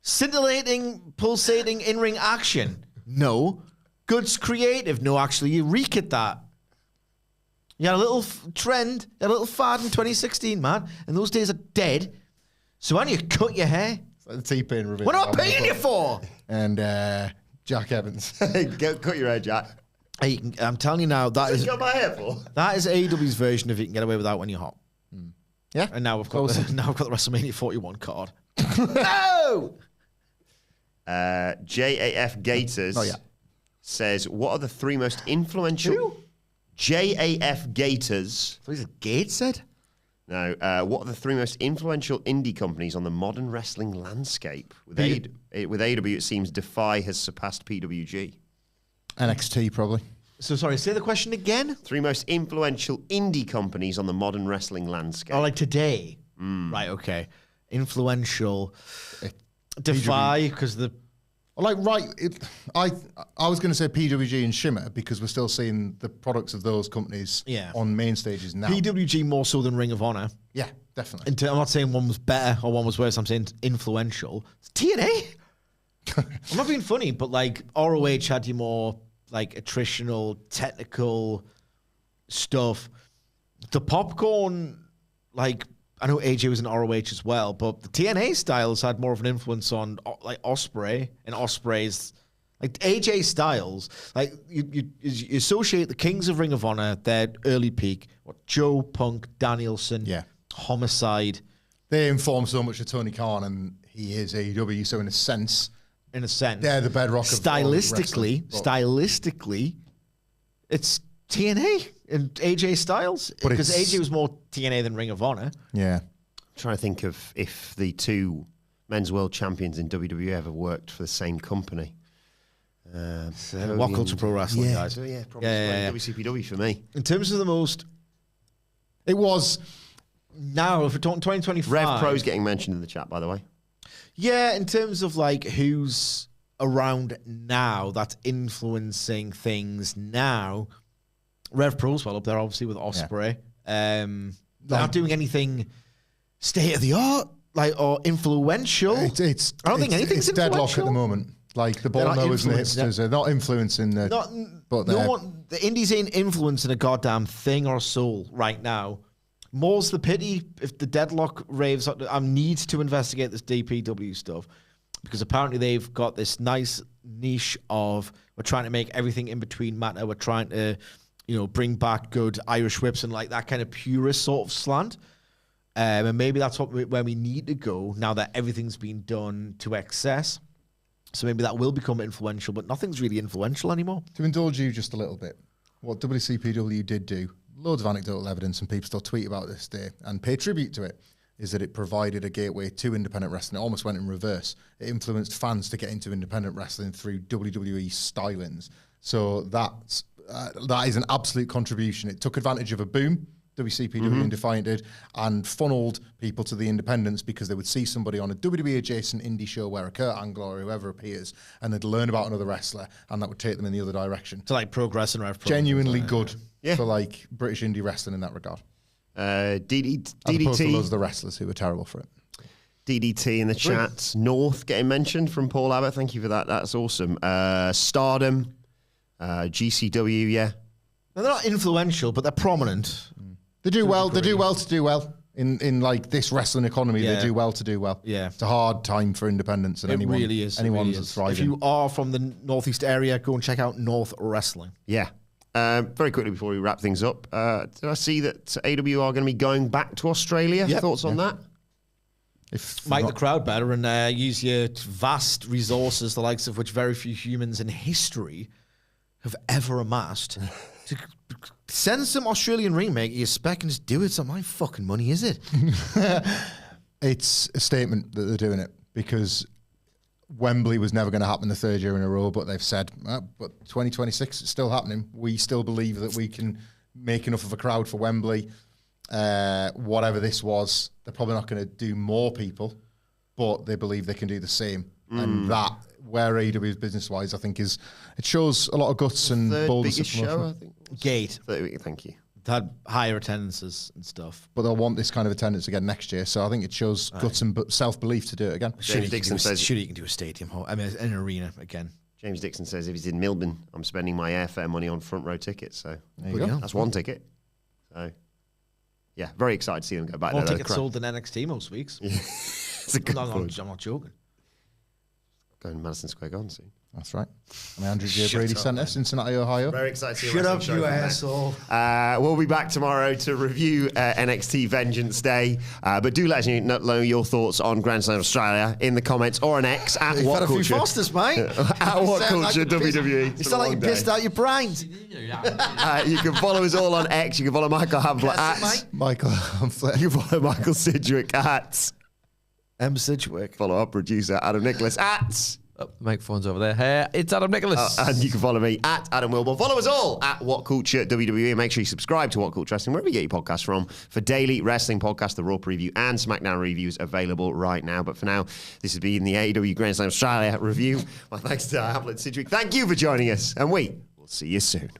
Scintillating, pulsating in-ring action? No. Good's creative? No, actually, you re-kit that. You had a little trend, a little fad in 2016, man, and those days are dead. So why don't you cut your hair? The T-Pain reveal. What am I paying you for? And Jack Evans. Cut your hair, Jack. Hey, I'm telling you now, that is Got my hair for? AEW's version of you can get away with that when you're hot. Yeah. And now we've got the WrestleMania 41 card. No! JAF Gators says, what are the 3 most influential... Who? JAF Gators. So he's a Gates said? No. What are the 3 most influential indie companies on the modern wrestling landscape? With AEW, it seems Defy has surpassed PWG. NXT, probably. So sorry, say the question again? 3 most influential indie companies on the modern wrestling landscape. Oh, like today? Right, okay. Influential. Defy, because the... I was going to say PWG and Shimmer because we're still seeing the products of those companies on main stages now. PWG more so than Ring of Honor. Yeah, definitely. I'm not saying one was better or one was worse. I'm saying influential. It's TNA. I'm not being funny, but like ROH had you more like attritional, technical stuff. The popcorn, like I know AJ was in ROH as well, but the TNA styles had more of an influence on like Ospreay and Ospreay's like AJ Styles. Like you associate the Kings of Ring of Honor, their early peak, Joe, Punk, Danielson, Homicide. They inform so much of Tony Khan, and he is AEW. So in a sense, they're the bedrock of stylistically, it's TNA and AJ Styles because AJ was more TNA than Ring of Honor. Yeah, I'm trying to think of if the 2 men's world champions in WWE ever worked for the same company. WhatCulture Pro Wrestling, guys. Probably WCPW for me. In terms of the most, it was. Now, if we're talking 2025, Rev Pro's getting mentioned in the chat, by the way. Yeah, in terms of like who's around now that's influencing things now, Rev Pro's well up there, obviously, with Ospreay. They're not doing anything state of the art, like or influential. I don't think anything's it's deadlock at the moment. Like the ball knowers and the hipsters are not influencing the. The indies ain't influencing a goddamn thing or soul right now. More's the pity if the deadlock raves. I need to investigate this DPW stuff because apparently they've got this nice niche of we're trying to make everything in between matter. We're trying to, bring back good Irish whips and like that kind of purist sort of slant. And maybe that's where we need to go now that everything's been done to excess. So maybe that will become influential, but nothing's really influential anymore. To indulge you just a little bit, what WCPW did do, loads of anecdotal evidence and people still tweet about this day and pay tribute to it, is that it provided a gateway to independent wrestling. It almost went in reverse. It influenced fans to get into independent wrestling through WWE stylings. So that is an absolute contribution. It took advantage of a boom, WCPW and Defiant did, and funneled people to the independents because they would see somebody on a WWE adjacent indie show where a Kurt Angle or whoever appears, and they'd learn about another wrestler, and that would take them in the other direction. To like progress and Genuinely good for like British indie wrestling in that regard. DDT. As opposed to loads of the wrestlers who were terrible for it. DDT in the chat. North getting mentioned from Paul Abbott. Thank you for that. That's awesome. Stardom. GCW, yeah. Now, they're not influential, but they're prominent. They do well. They do well to do well in like this wrestling economy. Yeah. They do well to do well. Yeah, it's a hard time for independence, and it really is. Anyone's really thriving. If you are from the northeast area, go and check out North Wrestling. Yeah. Very quickly before we wrap things up, did I see that AEW are going to be going back to Australia? Yep. Thoughts on that? If Make the crowd better and use your vast resources, the likes of which very few humans in history have ever amassed, to send some Australian remake you spec and just do it. It's not my fucking money, is it? It's a statement that they're doing it because Wembley was never going to happen the third year in a row, but they've said, but 2026 is still happening. We still believe that we can make enough of a crowd for Wembley. Whatever this was, they're probably not going to do more people, but they believe they can do the same. And that, where AEW is business-wise, I think it shows a lot of guts and boldness. Biggest show, I think. Gate. Thank you. They had higher attendances and stuff. But they'll want this kind of attendance again next year, so I think it shows guts and self-belief to do it again. James Dixon says, surely you can do a stadium, an arena again. James Dixon says, if he's in Melbourne, I'm spending my airfare money on front row tickets. So there you go. That's one ticket. So yeah, very excited to see them go back. More tickets sold than NXT most weeks. It's a good point. I'm not joking. Going to Madison Square Garden soon. That's right. And Andrew J. Brady Center, Cincinnati, Ohio. Very excited to see Shut up, you asshole. We'll be back tomorrow to review NXT Vengeance Day. But do let us know your thoughts on Grand Slam Australia in the comments or on X at You've had a few WhatCulture. Fosters, mate. At WhatCulture WWE. You sound like you pissed out your brains. You can follow us all on X. You can follow Michael Hamflett at Michael Hamflett. You can follow Michael Sidgwick at M. Sidgwick. Follow our producer Adam Nicholas at Microphone's over there. Hey, it's Adam Nicholas. and you can follow me at Adam Wilbourn. Follow us all at WhatCulture WWE. And make sure you subscribe to WhatCulture Wrestling, wherever you get your podcasts from, for daily wrestling podcasts, the Raw preview and SmackDown reviews available right now. But for now, this has been the AEW Grand Slam Australia review. My thanks to Hamflett Sidgwick. Thank you for joining us, and we will see you soon.